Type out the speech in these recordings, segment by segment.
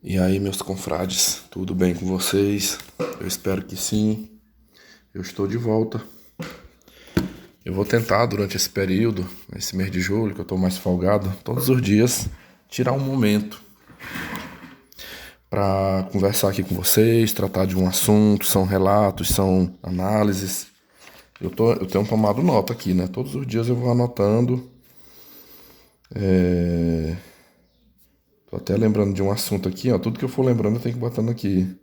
E aí, meus confrades, tudo bem com vocês? Eu espero que sim. Eu estou de volta. Eu vou tentar, durante esse período, esse mês de julho, que eu estou mais folgado, todos os dias, tirar um momento para conversar aqui com vocês, tratar de um assunto, são relatos, são análises. Eu tenho tomado nota aqui, né? Todos os dias eu vou anotando. Tô até lembrando de um assunto aqui, ó. Tudo que eu for lembrando eu tenho que ir botando aqui.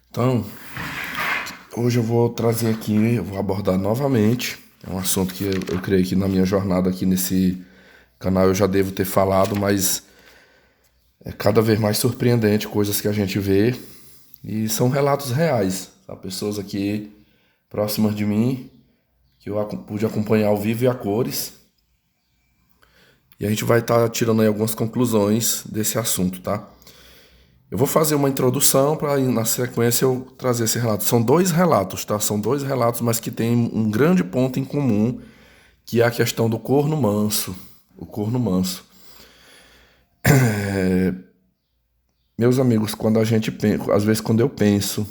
Então, hoje eu vou trazer aqui, eu vou abordar novamente. É um assunto que eu creio que na minha jornada aqui nesse canal eu já devo ter falado, mas é cada vez mais surpreendente coisas que a gente vê. E são relatos reais. São pessoas aqui próximas de mim, que eu pude acompanhar ao vivo e a cores. E a gente vai estar tirando aí algumas conclusões desse assunto, tá? Eu vou fazer uma introdução para na sequência eu trazer esse relato. São dois relatos, tá? São dois relatos, mas que têm um grande ponto em comum, que é a questão do corno manso. O corno manso. Meus amigos, quando a gente pensa, às vezes quando eu penso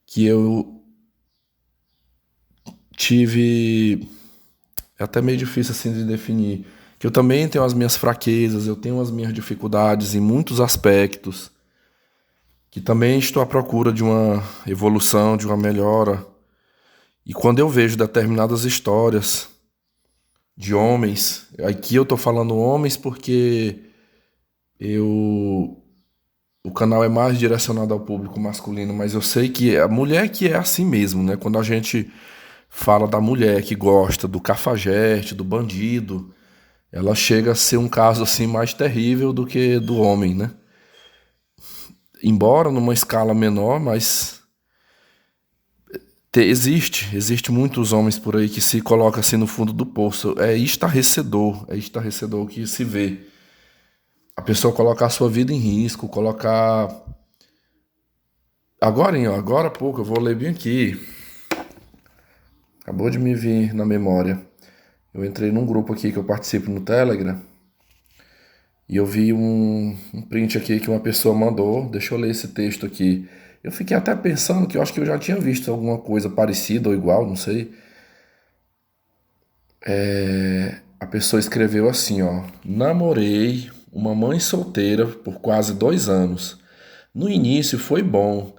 que eu tive, é até meio difícil assim de definir, que eu também tenho as minhas fraquezas, eu tenho as minhas dificuldades em muitos aspectos, que também estou à procura de uma evolução, de uma melhora. E quando eu vejo determinadas histórias de homens, aqui eu tô falando homens porque eu o canal é mais direcionado ao público masculino, mas eu sei que a mulher que é assim mesmo, né? Quando a gente fala da mulher que gosta do cafajeste, do bandido, ela chega a ser um caso assim mais terrível do que do homem, né? Embora numa escala menor, mas existe muitos homens por aí que se colocam assim no fundo do poço. É estarrecedor o que se vê. A pessoa colocar a sua vida em risco, colocar. Agora há pouco, eu vou ler bem aqui. Acabou de me vir na memória. Eu entrei num grupo aqui que eu participo no Telegram e eu vi um print aqui que uma pessoa mandou. Deixa eu ler esse texto aqui. Eu fiquei até pensando que eu acho que eu já tinha visto alguma coisa parecida ou igual, não sei. A pessoa escreveu assim, ó. Namorei uma mãe solteira por quase 2 anos. No início foi bom,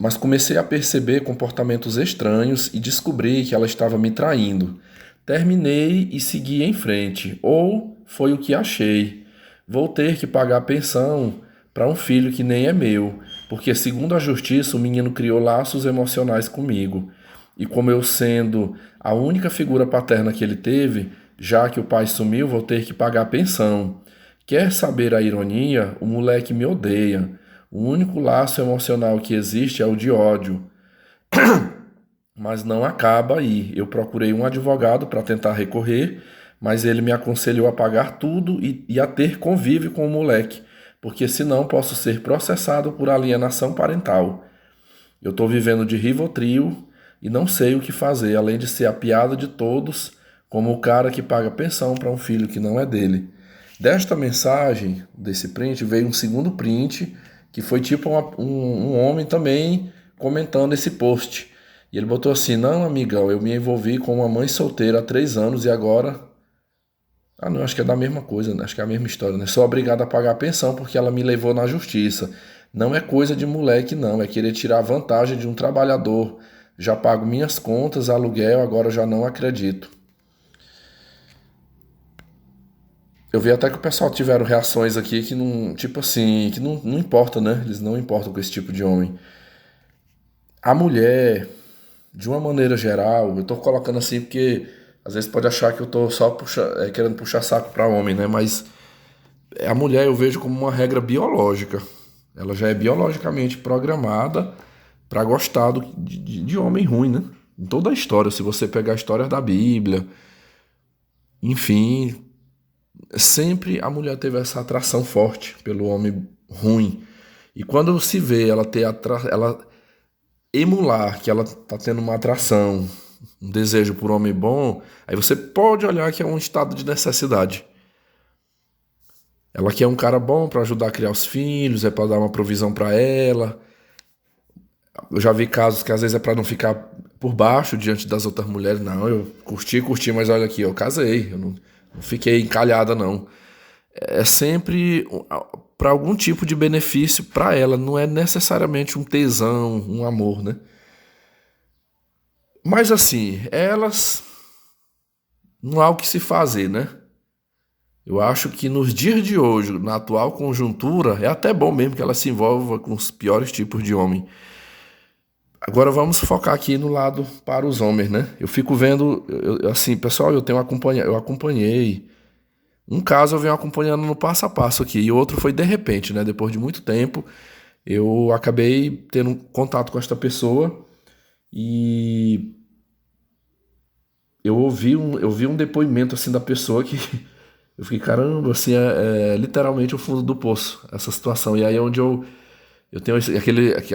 mas comecei a perceber comportamentos estranhos e descobri que ela estava me traindo. Terminei e segui em frente, ou foi o que achei. Vou ter que pagar pensão para um filho que nem é meu, porque, segundo a justiça, o menino criou laços emocionais comigo. E como eu sendo a única figura paterna que ele teve, já que o pai sumiu, vou ter que pagar pensão. Quer saber a ironia? O moleque me odeia. O único laço emocional que existe é o de ódio. Mas não acaba aí. Eu procurei um advogado para tentar recorrer, mas ele me aconselhou a pagar tudo e a ter convívio com o moleque, porque senão posso ser processado por alienação parental. Eu estou vivendo de Rivotril e não sei o que fazer, além de ser a piada de todos, como o cara que paga pensão para um filho que não é dele. Desta mensagem, desse print, veio um segundo print, que foi tipo um homem também comentando esse post. E ele botou assim: Não, amigão, eu me envolvi com uma mãe solteira há 3 anos e agora. Ah, não, acho que é da mesma coisa, né? Acho que é a mesma história, né? Sou obrigado a pagar a pensão porque ela me levou na justiça. Não é coisa de moleque, não. É querer tirar vantagem de um trabalhador. Já pago minhas contas, aluguel, agora já não acredito. Eu vi até que o pessoal tiveram reações aqui que não, tipo assim, que não importa, né? Eles não importam com esse tipo de homem. A mulher, de uma maneira geral, eu tô colocando assim porque às vezes pode achar que eu tô só querendo puxar saco pra homem, né? Mas a mulher eu vejo como uma regra biológica. Ela já é biologicamente programada pra gostar de homem ruim, né? Em toda a história, se você pegar a história da Bíblia, enfim, sempre a mulher teve essa atração forte pelo homem ruim. E quando se vê ela ter ela emular que ela tá tendo uma atração um desejo por homem bom, aí você pode olhar que é um estado de necessidade. Ela quer um cara bom para ajudar a criar os filhos, é para dar uma provisão para ela. Eu já vi casos que às vezes é para não ficar por baixo diante das outras mulheres. Não, eu curti, mas olha aqui, eu casei, eu não fiquei encalhada, não. É sempre para algum tipo de benefício para ela, não é necessariamente um tesão, um amor, né? Mas assim, elas não há o que se fazer, né? Eu acho que nos dias de hoje, na atual conjuntura, é até bom mesmo que ela se envolva com os piores tipos de homem. Agora vamos focar aqui no lado para os homens, né? Eu fico vendo, assim, pessoal, eu acompanhei. Um caso eu venho acompanhando no passo a passo aqui, e outro foi de repente, né? Depois de muito tempo, eu acabei tendo contato com esta pessoa e eu vi um depoimento assim da pessoa que eu fiquei, caramba, assim, é literalmente o fundo do poço, essa situação. E aí é onde eu tenho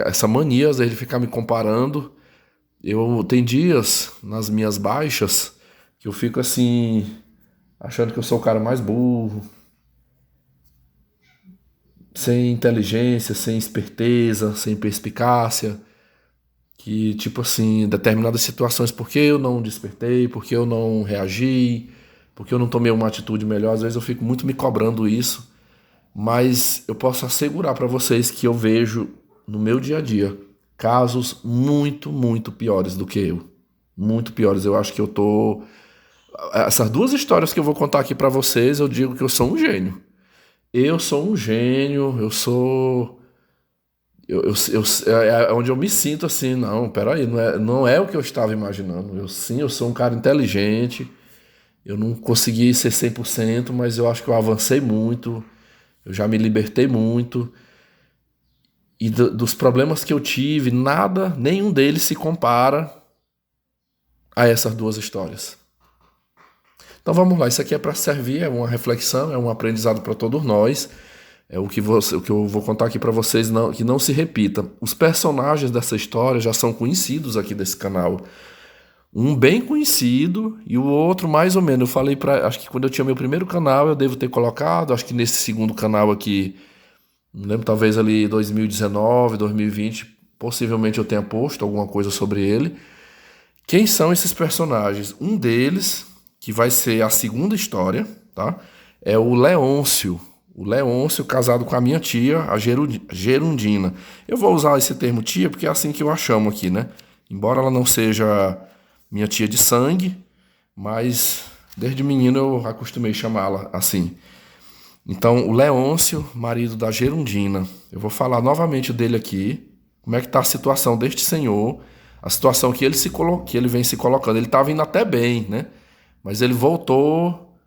essa mania, às vezes, de ficar me comparando. Tem dias nas minhas baixas que eu fico assim, achando que eu sou o cara mais burro, sem inteligência, sem esperteza, sem perspicácia. Que, tipo assim, em determinadas situações, por que eu não despertei, por que eu não reagi, por que eu não tomei uma atitude melhor. Às vezes eu fico muito me cobrando isso, mas eu posso assegurar para vocês que eu vejo no meu dia a dia casos muito, muito piores do que eu. Muito piores. Eu acho que eu tô. Essas duas histórias que eu vou contar aqui para vocês, eu digo que eu sou um gênio. Eu sou um gênio, eu sou. É onde eu me sinto assim, não, peraí, não é o que eu estava imaginando. Eu sou um cara inteligente, eu não consegui ser 100%, mas eu acho que eu avancei muito, eu já me libertei muito. E dos problemas que eu tive, nenhum deles se compara a essas duas histórias. Então vamos lá, isso aqui é para servir, é uma reflexão, é um aprendizado para todos nós. É o que eu vou contar aqui para vocês, que não se repita. Os personagens dessa história já são conhecidos aqui desse canal. Um bem conhecido e o outro mais ou menos. Eu falei acho que quando eu tinha meu primeiro canal eu devo ter colocado, acho que nesse segundo canal aqui, não lembro, talvez ali 2019, 2020, possivelmente eu tenha posto alguma coisa sobre ele. Quem são esses personagens? Um deles, que vai ser a segunda história, tá? É o Leôncio. O Leôncio casado com a minha tia, a Gerundina. Eu vou usar esse termo tia porque é assim que eu a chamo aqui, né? Embora ela não seja minha tia de sangue, mas desde menino eu acostumei chamá-la assim. Então, o Leôncio, marido da Gerundina. Eu vou falar novamente dele aqui. Como é que está a situação deste senhor, a situação que ele vem se colocando. Ele estava indo até bem, né? Mas ele voltou.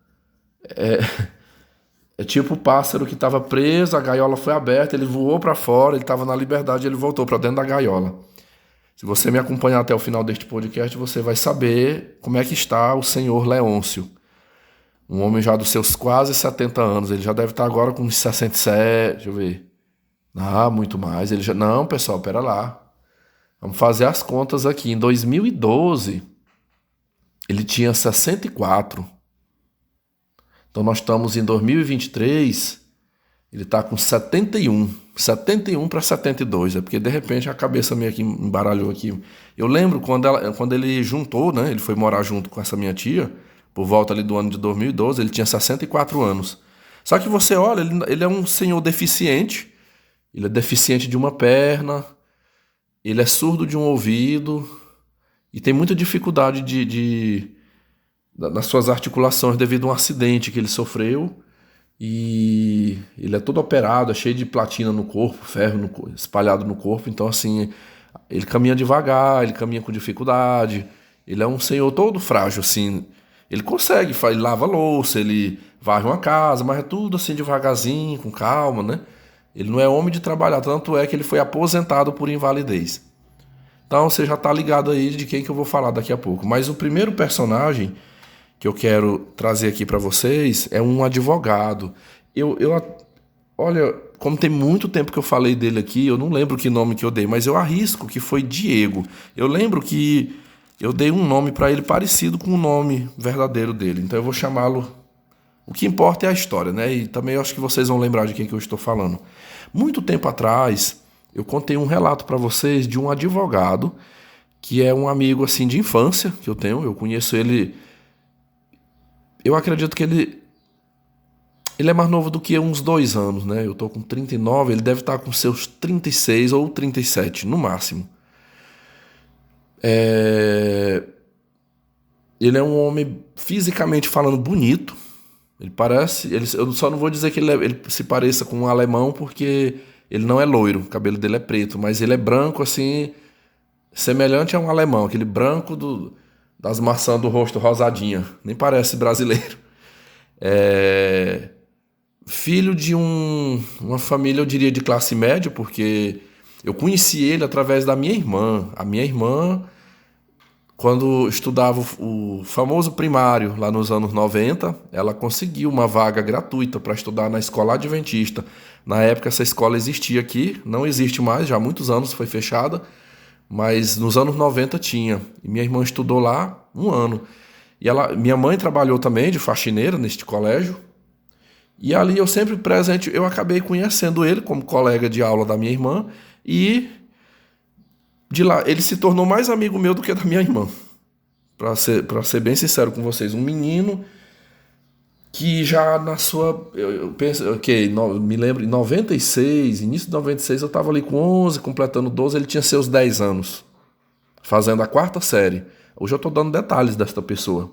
É tipo o pássaro que estava preso, a gaiola foi aberta, ele voou para fora, ele estava na liberdade, ele voltou para dentro da gaiola. Se você me acompanhar até o final deste podcast, você vai saber como é que está o senhor Leôncio. Um homem já dos seus quase 70 anos, ele já deve estar agora com uns 67, deixa eu ver. Ah, muito mais. Ele já... Não, pessoal, pera lá. Vamos fazer as contas aqui. Em 2012, ele tinha 64. Então nós estamos em 2023, ele está com 71. 71 para 72. É porque de repente a cabeça meio que embaralhou aqui. Eu lembro quando ele juntou, né? Ele foi morar junto com essa minha tia, por volta ali do ano de 2012, ele tinha 64 anos. Só que você olha, ele é um senhor deficiente. Ele é deficiente de uma perna, ele é surdo de um ouvido e tem muita dificuldade nas suas articulações devido a um acidente que ele sofreu. E ele é todo operado, é cheio de platina no corpo, ferro espalhado no corpo. Então, assim, ele caminha devagar, ele caminha com dificuldade. Ele é um senhor todo frágil, assim. Ele consegue, ele lava a louça, ele varre uma casa, mas é tudo assim devagarzinho, com calma, né? Ele não é homem de trabalhar, tanto é que ele foi aposentado por invalidez. Então você já tá ligado aí de quem que eu vou falar daqui a pouco. Mas o primeiro personagem que eu quero trazer aqui para vocês é um advogado. Olha, como tem muito tempo que eu falei dele aqui, eu não lembro que nome que eu dei, mas eu arrisco que foi Diego. Eu lembro que eu dei um nome para ele parecido com o nome verdadeiro dele. Então eu vou chamá-lo. O que importa é a história, né? E também eu acho que vocês vão lembrar de quem que eu estou falando. Muito tempo atrás, eu contei um relato para vocês de um advogado que é um amigo assim de infância que eu tenho. Eu conheço ele. Eu acredito que ele é mais novo do que eu, uns 2 anos, né? Eu tô com 39, ele deve estar com seus 36 ou 37, no máximo. Ele é um homem fisicamente falando bonito. Ele parece. Eu só não vou dizer que ele se pareça com um alemão, porque ele não é loiro, o cabelo dele é preto, mas ele é branco, assim, semelhante a um alemão, aquele branco das maçãs do rosto rosadinha. Nem parece brasileiro. Filho de uma família, eu diria, de classe média, porque eu conheci ele através da minha irmã. A minha irmã, quando estudava o famoso primário, lá nos anos 90, ela conseguiu uma vaga gratuita para estudar na escola adventista. Na época, essa escola existia aqui, não existe mais, já há muitos anos foi fechada, mas nos anos 90 tinha. E minha irmã estudou lá 1 ano. E minha mãe trabalhou também de faxineira neste colégio. E ali eu sempre presente, eu acabei conhecendo ele como colega de aula da minha irmã, e de lá ele se tornou mais amigo meu do que da minha irmã. Para ser bem sincero com vocês, um menino que já na sua, eu penso, ok, me lembro, em 96, início de 96, eu estava ali com 11, completando 12, ele tinha seus 10 anos, fazendo a 4ª série. Hoje eu estou dando detalhes desta pessoa.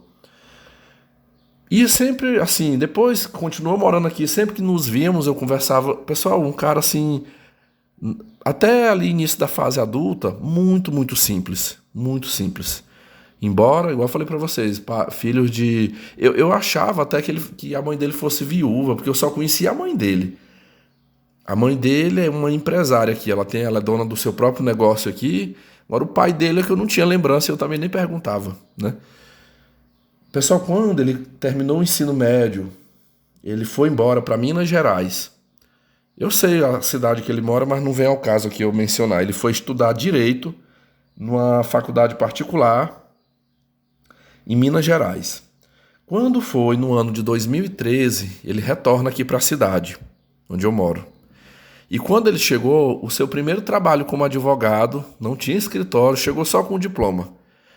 E sempre, assim, depois continuou morando aqui, sempre que nos víamos eu conversava, pessoal, um cara assim, até ali início da fase adulta, muito, muito simples, muito simples. Embora, igual eu falei pra vocês, filhos de... Eu achava até que a mãe dele fosse viúva, porque eu só conhecia a mãe dele. A mãe dele é uma empresária aqui, ela é dona do seu próprio negócio aqui. Agora o pai dele é que eu não tinha lembrança, eu também nem perguntava, né? Pessoal, quando ele terminou o ensino médio, ele foi embora para Minas Gerais. Eu sei a cidade que ele mora, mas não vem ao caso aqui eu mencionar. Ele foi estudar Direito numa faculdade particular em Minas Gerais. Quando foi no ano de 2013, ele retorna aqui para a cidade, onde eu moro. E quando ele chegou, o seu primeiro trabalho como advogado, não tinha escritório, chegou só com o diploma.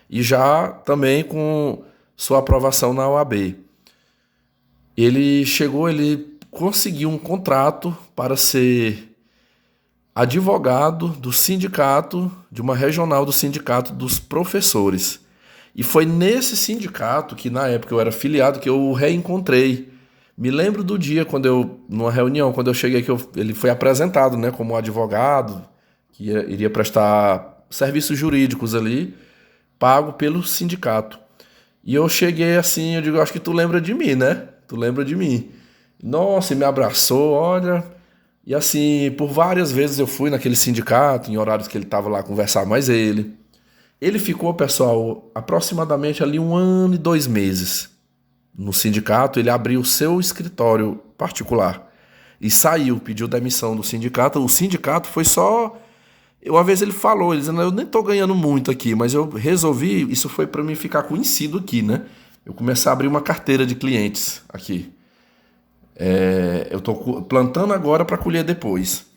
E já também com sua aprovação na OAB. Ele conseguiu um contrato para ser advogado do sindicato, de uma regional do sindicato dos professores. E foi nesse sindicato que na época eu era filiado que eu o reencontrei. Me lembro do dia numa reunião, quando eu cheguei aqui, ele foi apresentado, né, como advogado, que iria prestar serviços jurídicos ali, pago pelo sindicato. E eu cheguei assim, eu digo, acho que tu lembra de mim, né? Tu lembra de mim. Nossa, e me abraçou, olha. E assim, por várias vezes eu fui naquele sindicato, em horários que ele estava lá conversar mais ele. Ele ficou, pessoal, aproximadamente ali 1 ano e 2 meses no sindicato. Ele abriu o seu escritório particular e saiu, pediu demissão do sindicato. O sindicato foi só... Uma vez ele falou, ele dizendo, eu nem tô ganhando muito aqui, mas eu resolvi, isso foi para mim ficar conhecido aqui, né? Eu comecei a abrir uma carteira de clientes aqui. Eu tô plantando agora para colher depois.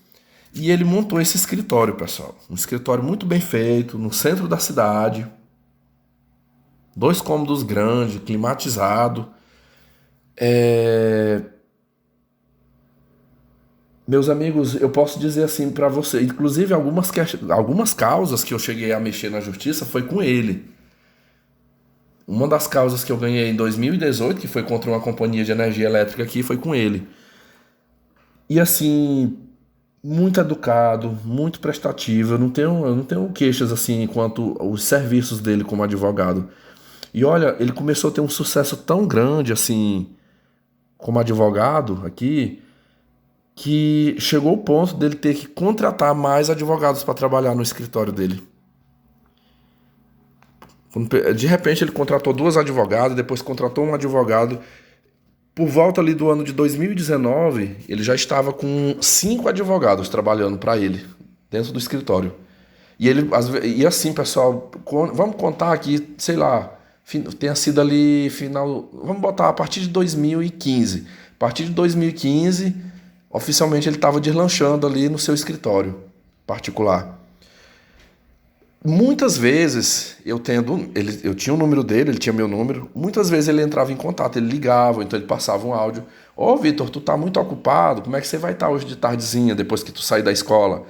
E ele montou esse escritório, pessoal. Um escritório muito bem feito, no centro da cidade. 2 cômodos grandes, climatizado. Meus amigos, eu posso dizer assim para você, inclusive algumas causas que eu cheguei a mexer na justiça foi com ele. Uma das causas que eu ganhei em 2018, que foi contra uma companhia de energia elétrica aqui, foi com ele. E assim, muito educado, muito prestativo. Eu não tenho queixas assim quanto aos serviços dele como advogado. E olha, ele começou a ter um sucesso tão grande assim como advogado aqui, que chegou o ponto dele ter que contratar mais advogados para trabalhar no escritório dele. De repente ele contratou 2 advogadas, depois contratou um advogado. Por volta ali do ano de 2019, ele já estava com 5 advogados trabalhando para ele, dentro do escritório. E ele, e assim, pessoal, vamos contar aqui, sei lá, tenha sido ali final, vamos botar a partir de 2015. A partir de 2015, oficialmente ele estava deslanchando ali no seu escritório particular. Muitas vezes eu tinha o número dele, ele tinha meu número. Muitas vezes ele entrava em contato, ele ligava, então ele passava um áudio. Ô, Vitor, tu tá muito ocupado, como é que você vai estar hoje de tardezinha, depois que tu sair da escola?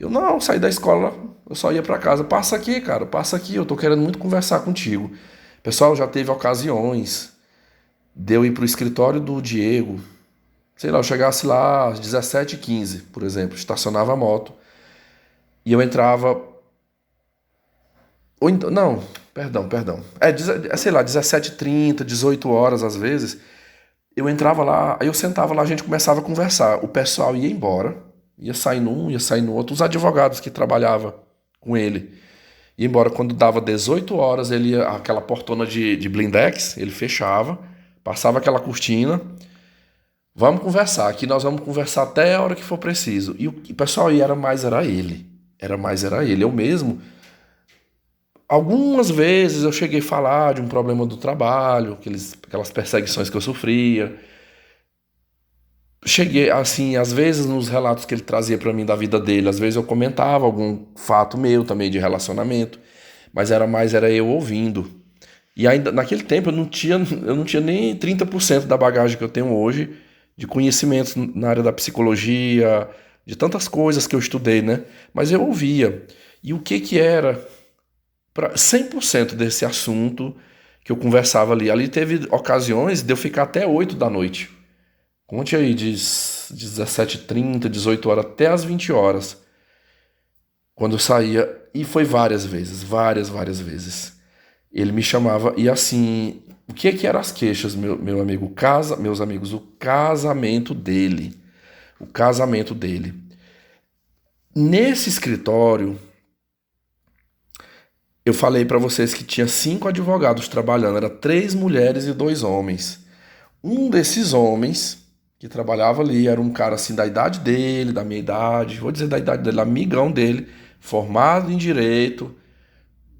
Eu não, saí da escola, eu só ia pra casa. Passa aqui, cara, passa aqui, eu tô querendo muito conversar contigo. Pessoal, já teve ocasiões de eu ir pro escritório do Diego, sei lá, eu chegasse lá às 17h15, por exemplo, estacionava a moto, e eu entrava. Ou então, não, perdão. Sei lá, 17h30, 18 horas às vezes. Eu entrava lá, aí eu sentava lá, a gente começava a conversar. O pessoal ia embora, ia sair num, ia sair no outro. Os advogados que trabalhavam com ele. Ia embora quando dava 18 horas, ele ia, aquela portona de blindex, ele fechava, passava aquela cortina. Vamos conversar, aqui nós vamos conversar até a hora que for preciso. E o pessoal ia, era ele. Era ele. Eu mesmo. Algumas vezes eu cheguei a falar de um problema do trabalho, aquelas perseguições que eu sofria. Cheguei, assim, às vezes nos relatos que ele trazia pra mim da vida dele, às vezes eu comentava algum fato meu também de relacionamento, mas era eu ouvindo. E ainda naquele tempo eu não tinha nem 30% da bagagem que eu tenho hoje de conhecimentos na área da psicologia, de tantas coisas que eu estudei, né? Mas eu ouvia. E o que que era para 100% desse assunto que eu conversava ali? Ali teve ocasiões de eu ficar até 8 da noite. Conte aí, de 17h30, 18 horas até as 20 horas. Quando eu saía, e foi várias vezes, várias vezes. Ele me chamava, e assim, o que eram as queixas, meu amigo? Meus amigos, o casamento dele. O casamento dele. Nesse escritório, eu falei pra vocês que tinha 5 advogados trabalhando, era 3 mulheres e 2 homens. Um desses homens que trabalhava ali era um cara assim da idade dele, da minha idade, vou dizer da idade dele, amigão dele, formado em direito,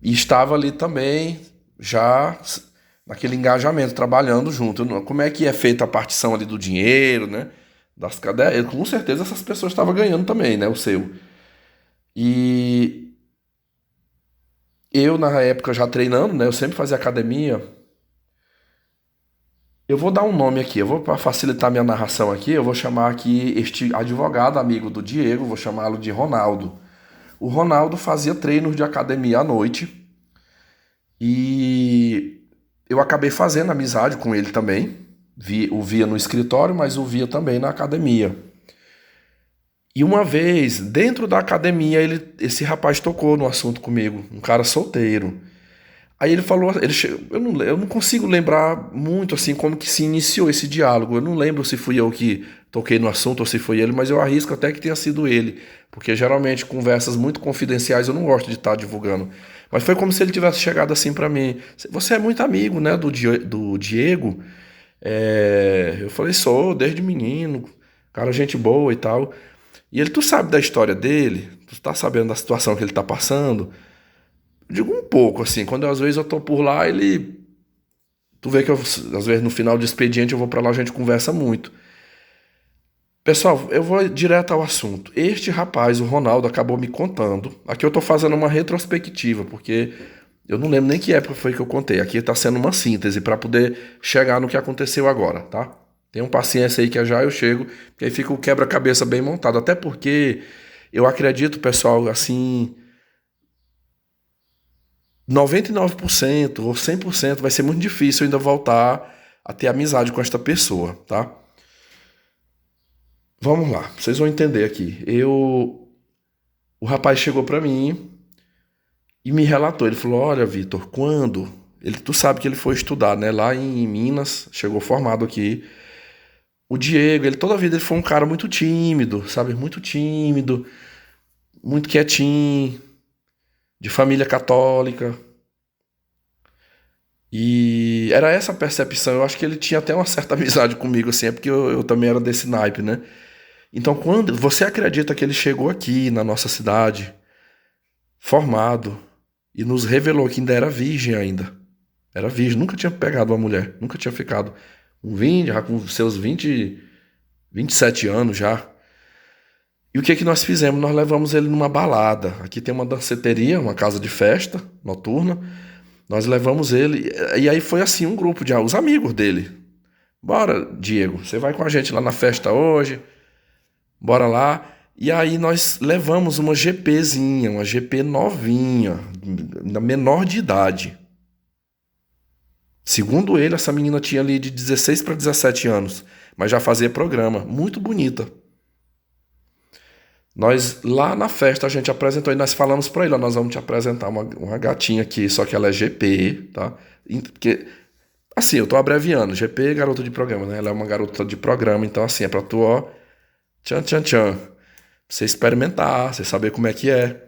e estava ali também já naquele engajamento, trabalhando junto. Como é que é feita a partição ali do dinheiro, né? Das cadeias, com certeza essas pessoas estavam ganhando também, né? O seu. E eu, na época, já treinando, né? Eu sempre fazia academia. Eu vou dar um nome aqui, eu vou para facilitar minha narração aqui, eu vou chamar aqui este advogado amigo do Diego, vou chamá-lo de Ronaldo. O Ronaldo fazia treinos de academia à noite e eu acabei fazendo amizade com ele também. O via no escritório, mas o via também na academia. E uma vez, dentro da academia, esse rapaz tocou no assunto comigo, um cara solteiro. Aí ele falou, eu não consigo lembrar muito assim como que se iniciou esse diálogo. Eu não lembro se fui eu que toquei no assunto ou se foi ele, mas eu arrisco até que tenha sido ele, porque geralmente conversas muito confidenciais eu não gosto de estar divulgando. Mas foi como se ele tivesse chegado assim pra mim. Você é muito amigo, né, do Diego? Eu falei, sou, desde menino, cara, gente boa e tal. E ele, tu sabe da história dele? Tu tá sabendo da situação que ele tá passando? Eu digo um pouco, assim, quando às vezes eu tô por lá, ele. Tu vê que às vezes no final do expediente eu vou pra lá, a gente conversa muito. Pessoal, eu vou direto ao assunto. Este rapaz, o Ronaldo, acabou me contando. Aqui eu tô fazendo uma retrospectiva, porque eu não lembro nem que época foi que eu contei. Aqui tá sendo uma síntese pra poder chegar no que aconteceu agora, tá? Tenham paciência aí que já eu chego, porque aí fica o quebra-cabeça bem montado. Até porque eu acredito, pessoal, assim, 99% ou 100% vai ser muito difícil eu ainda voltar a ter amizade com esta pessoa, tá? Vamos lá, vocês vão entender aqui. O rapaz chegou pra mim e me relatou. Ele falou: Olha, Vitor, quando tu sabe que ele foi estudar, né? Lá em Minas, chegou formado aqui. O Diego, ele toda a vida ele foi um cara muito tímido, sabe? Muito tímido, muito quietinho, de família católica. E era essa a percepção. Eu acho que ele tinha até uma certa amizade comigo, assim, é porque eu também era desse naipe, né? Então, quando você acredita que ele chegou aqui na nossa cidade, formado, e nos revelou que ainda era virgem ainda. Era virgem, nunca tinha pegado uma mulher, nunca tinha ficado com 20, já com seus 27 anos já. E o que que nós fizemos? Nós levamos ele numa balada. Aqui tem uma danceteria, uma casa de festa noturna. Nós levamos ele, e aí foi assim um grupo de os amigos dele. Bora, Diego, você vai com a gente lá na festa hoje? Bora lá. E aí nós levamos uma GPzinha, uma GP novinha, menor de idade. Segundo ele, essa menina tinha ali de 16 para 17 anos, mas já fazia programa, muito bonita. Nós, lá na festa, a gente apresentou e nós falamos pra ele, ó, nós vamos te apresentar uma gatinha aqui, só que ela é GP, tá? Porque, assim, eu tô abreviando, GP é garota de programa, né? Ela é uma garota de programa, então assim, é pra tu, ó, tchan, tchan, tchan, pra você experimentar, você saber como é que é.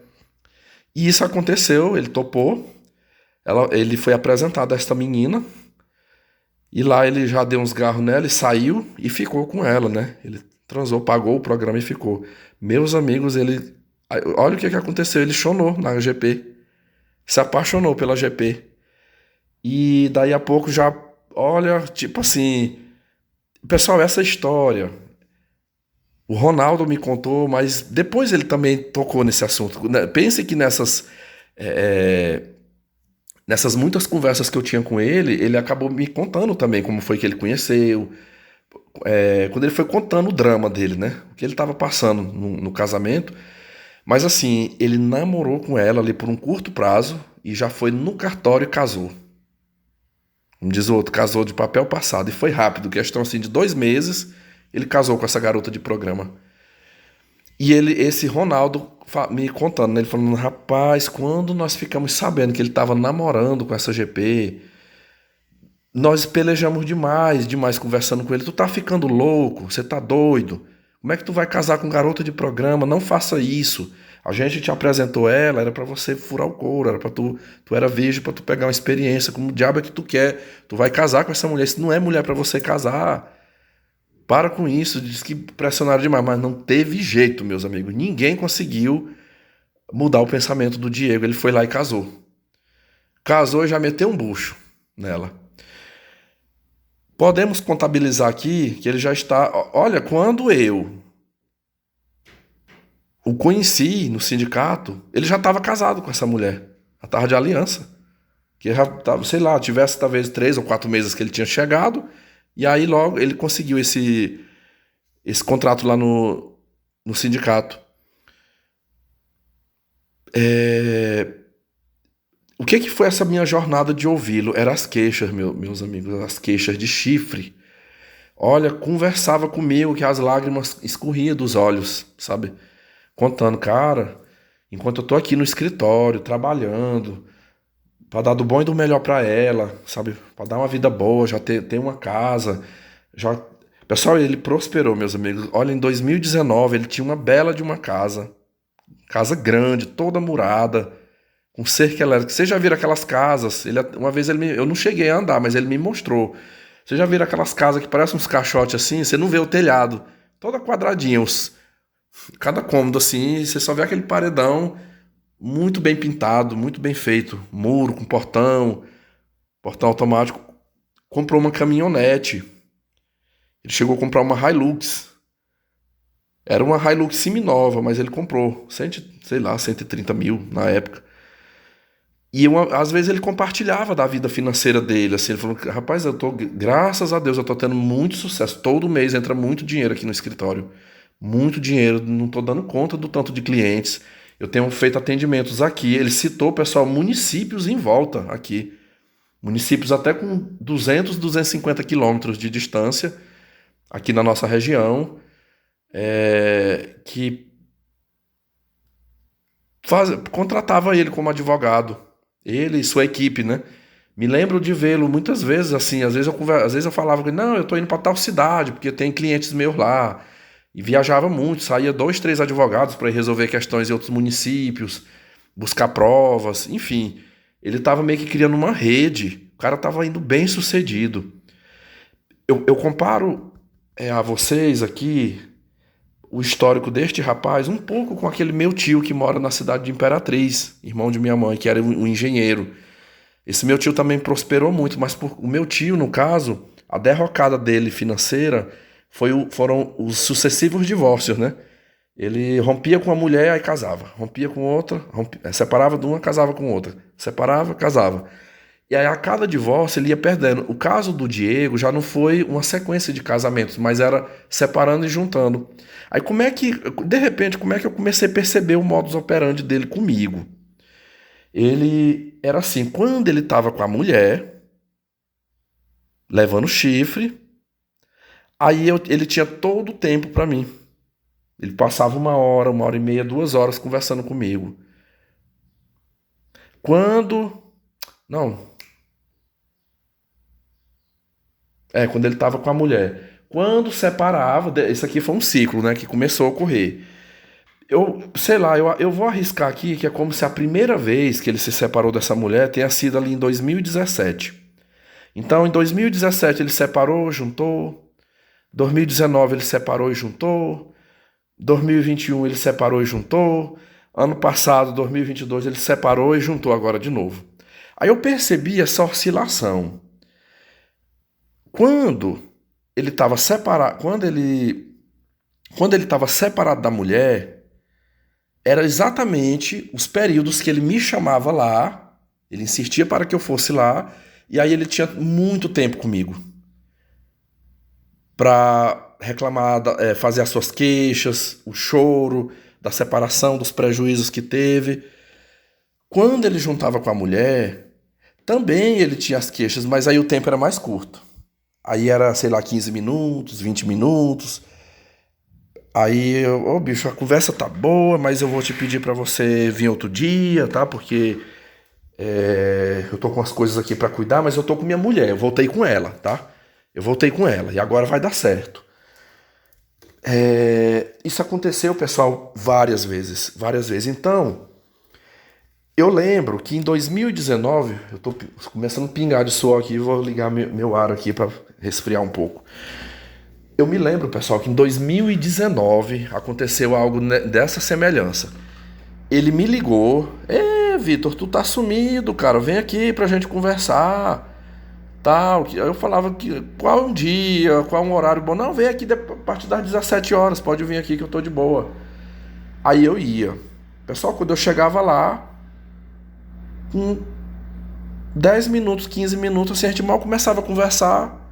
E isso aconteceu, ele topou, ele foi apresentado a esta menina, e lá ele já deu uns garros nela e saiu e ficou com ela, né? Ele transou, pagou o programa e ficou. Meus amigos, ele. Olha o que aconteceu. Ele chonou na GP. Se apaixonou pela GP. E daí a pouco já. Olha, tipo assim. Pessoal, essa história. O Ronaldo me contou, mas depois ele também tocou nesse assunto. Pense que nessas muitas conversas que eu tinha com ele acabou me contando também como foi que ele conheceu. Quando ele foi contando o drama dele, né? O que ele estava passando no casamento. Mas assim, ele namorou com ela ali por um curto prazo e já foi no cartório e casou. Como diz o outro, casou de papel passado. E foi rápido, questão assim de 2 meses, ele casou com essa garota de programa. E esse Ronaldo me contando, né? Ele falando, rapaz, quando nós ficamos sabendo que ele estava namorando com essa GP, nós pelejamos demais, demais conversando com ele. Tu tá ficando louco, você tá doido. Como é que tu vai casar com garota de programa? Não faça isso. A gente te apresentou ela, era pra você furar o couro, era para tu era virgem pra tu pegar uma experiência. Como diabo é que tu quer? Tu vai casar com essa mulher, isso não é mulher pra você casar. Para com isso, diz que pressionaram demais, mas não teve jeito, meus amigos. Ninguém conseguiu mudar o pensamento do Diego. Ele foi lá e casou. Casou e já meteu um bucho nela. Podemos contabilizar aqui que ele já está. Olha, quando eu o conheci no sindicato, ele já estava casado com essa mulher. Já estava de aliança. Que já estava, sei lá, tivesse talvez 3 ou 4 meses que ele tinha chegado. E aí logo ele conseguiu esse contrato lá no sindicato. O que foi essa minha jornada de ouvi-lo? Eram as queixas, meus amigos, as queixas de chifre. Olha, conversava comigo que as lágrimas escorriam dos olhos, sabe? Contando, cara, enquanto eu tô aqui no escritório, trabalhando, pra dar do bom e do melhor pra ela, sabe? Pra dar uma vida boa, já ter uma casa, já... Pessoal, ele prosperou, meus amigos. Olha, em 2019 ele tinha uma bela de uma casa grande, toda murada, com cerca elétrica. Vocês já viram aquelas casas? Uma vez eu não cheguei a andar, mas ele me mostrou. Vocês já viram aquelas casas que parecem uns caixotes assim? Você não vê o telhado, toda quadradinha, cada cômodo assim, você só vê aquele paredão muito bem pintado, muito bem feito, muro com portão automático. Comprou uma caminhonete. Ele chegou a comprar uma Hilux. Era uma Hilux seminova, mas ele comprou, sei lá, 130 mil na época. E às vezes ele compartilhava da vida financeira dele, assim, ele falou, rapaz, graças a Deus, eu tô tendo muito sucesso. Todo mês entra muito dinheiro aqui no escritório. Muito dinheiro, não tô dando conta do tanto de clientes. Eu tenho feito atendimentos aqui. Ele citou, pessoal, municípios em volta aqui. Municípios até com 200, 250 quilômetros de distância, aqui na nossa região, que contratava ele como advogado. Ele e sua equipe, né? Me lembro de vê-lo muitas vezes, assim, às vezes eu falava com ele, não, eu tô indo para tal cidade, porque tem clientes meus lá. E viajava muito, saía 2, 3 advogados para ir resolver questões em outros municípios, buscar provas, enfim. Ele estava meio que criando uma rede, o cara estava indo bem sucedido. Eu comparo a vocês aqui o histórico deste rapaz um pouco com aquele meu tio que mora na cidade de Imperatriz, irmão de minha mãe, que era um engenheiro. Esse meu tio também prosperou muito, mas o meu tio, no caso, a derrocada dele financeira foram os sucessivos divórcios, né? Ele rompia com uma mulher, aí casava. Rompia com outra, separava de uma, casava com outra. Separava, casava. E aí a cada divórcio ele ia perdendo. O caso do Diego já não foi uma sequência de casamentos, mas era separando e juntando. Aí de repente, como é que eu comecei a perceber o modus operandi dele comigo? Ele era assim, quando ele estava com a mulher, levando chifre, aí ele tinha todo o tempo para mim. Ele passava 1 hora e meia, 2 horas conversando comigo. Quando... Não. Quando ele estava com a mulher. Quando separava, isso aqui foi um ciclo, né, que começou a ocorrer. Sei lá, eu vou arriscar aqui que é como se a primeira vez que ele se separou dessa mulher tenha sido ali em 2017. Então, em 2017 ele separou, juntou. 2019 ele separou e juntou. 2021 ele separou e juntou. Ano passado, 2022, ele separou e juntou agora de novo. Aí eu percebi essa oscilação. Quando ele estava separado, quando ele estava separado da mulher, era exatamente os períodos que ele me chamava lá, ele insistia para que eu fosse lá, e aí ele tinha muito tempo comigo para reclamar, fazer as suas queixas, o choro da separação, dos prejuízos que teve. Quando ele juntava com a mulher, também ele tinha as queixas, mas aí o tempo era mais curto. Aí era, sei lá, 15 minutos, 20 minutos. Aí, bicho, a conversa tá boa, mas eu vou te pedir pra você vir outro dia, tá? Porque eu tô com as coisas aqui pra cuidar, mas eu tô com minha mulher, eu voltei com ela, tá? Eu voltei com ela e agora vai dar certo. Isso aconteceu, pessoal, várias vezes. Então, eu lembro que em 2019, eu tô começando a pingar de suor aqui, vou ligar meu ar aqui pra resfriar um pouco. Eu me lembro, pessoal, que em 2019 aconteceu algo dessa semelhança. Ele me ligou, Vitor, tu tá sumido, cara, vem aqui pra gente conversar, tal. Eu falava que qual é um dia, qual é um horário bom. Não, vem aqui a partir das 17 horas, pode vir aqui que eu tô de boa. Aí eu ia. Pessoal, quando eu chegava lá, com 10 minutos, 15 minutos, assim, a gente mal começava a conversar.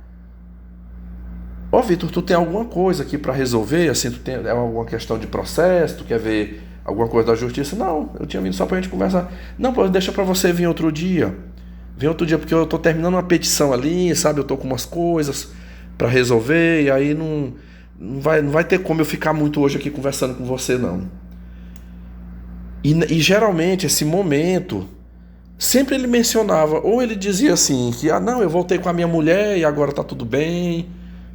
Vitor, tu tem alguma coisa aqui pra resolver? Assim, tu tem alguma questão de processo? Tu quer ver alguma coisa da justiça? Não, eu tinha vindo só pra gente conversar. Não, pô, deixa pra você vir outro dia. Vem outro dia, porque eu tô terminando uma petição ali, sabe? Eu tô com umas coisas pra resolver, e aí não vai ter como eu ficar muito hoje aqui conversando com você, não. E geralmente, esse momento, sempre ele mencionava, ou ele dizia assim, que, não, eu voltei com a minha mulher e agora tá tudo bem,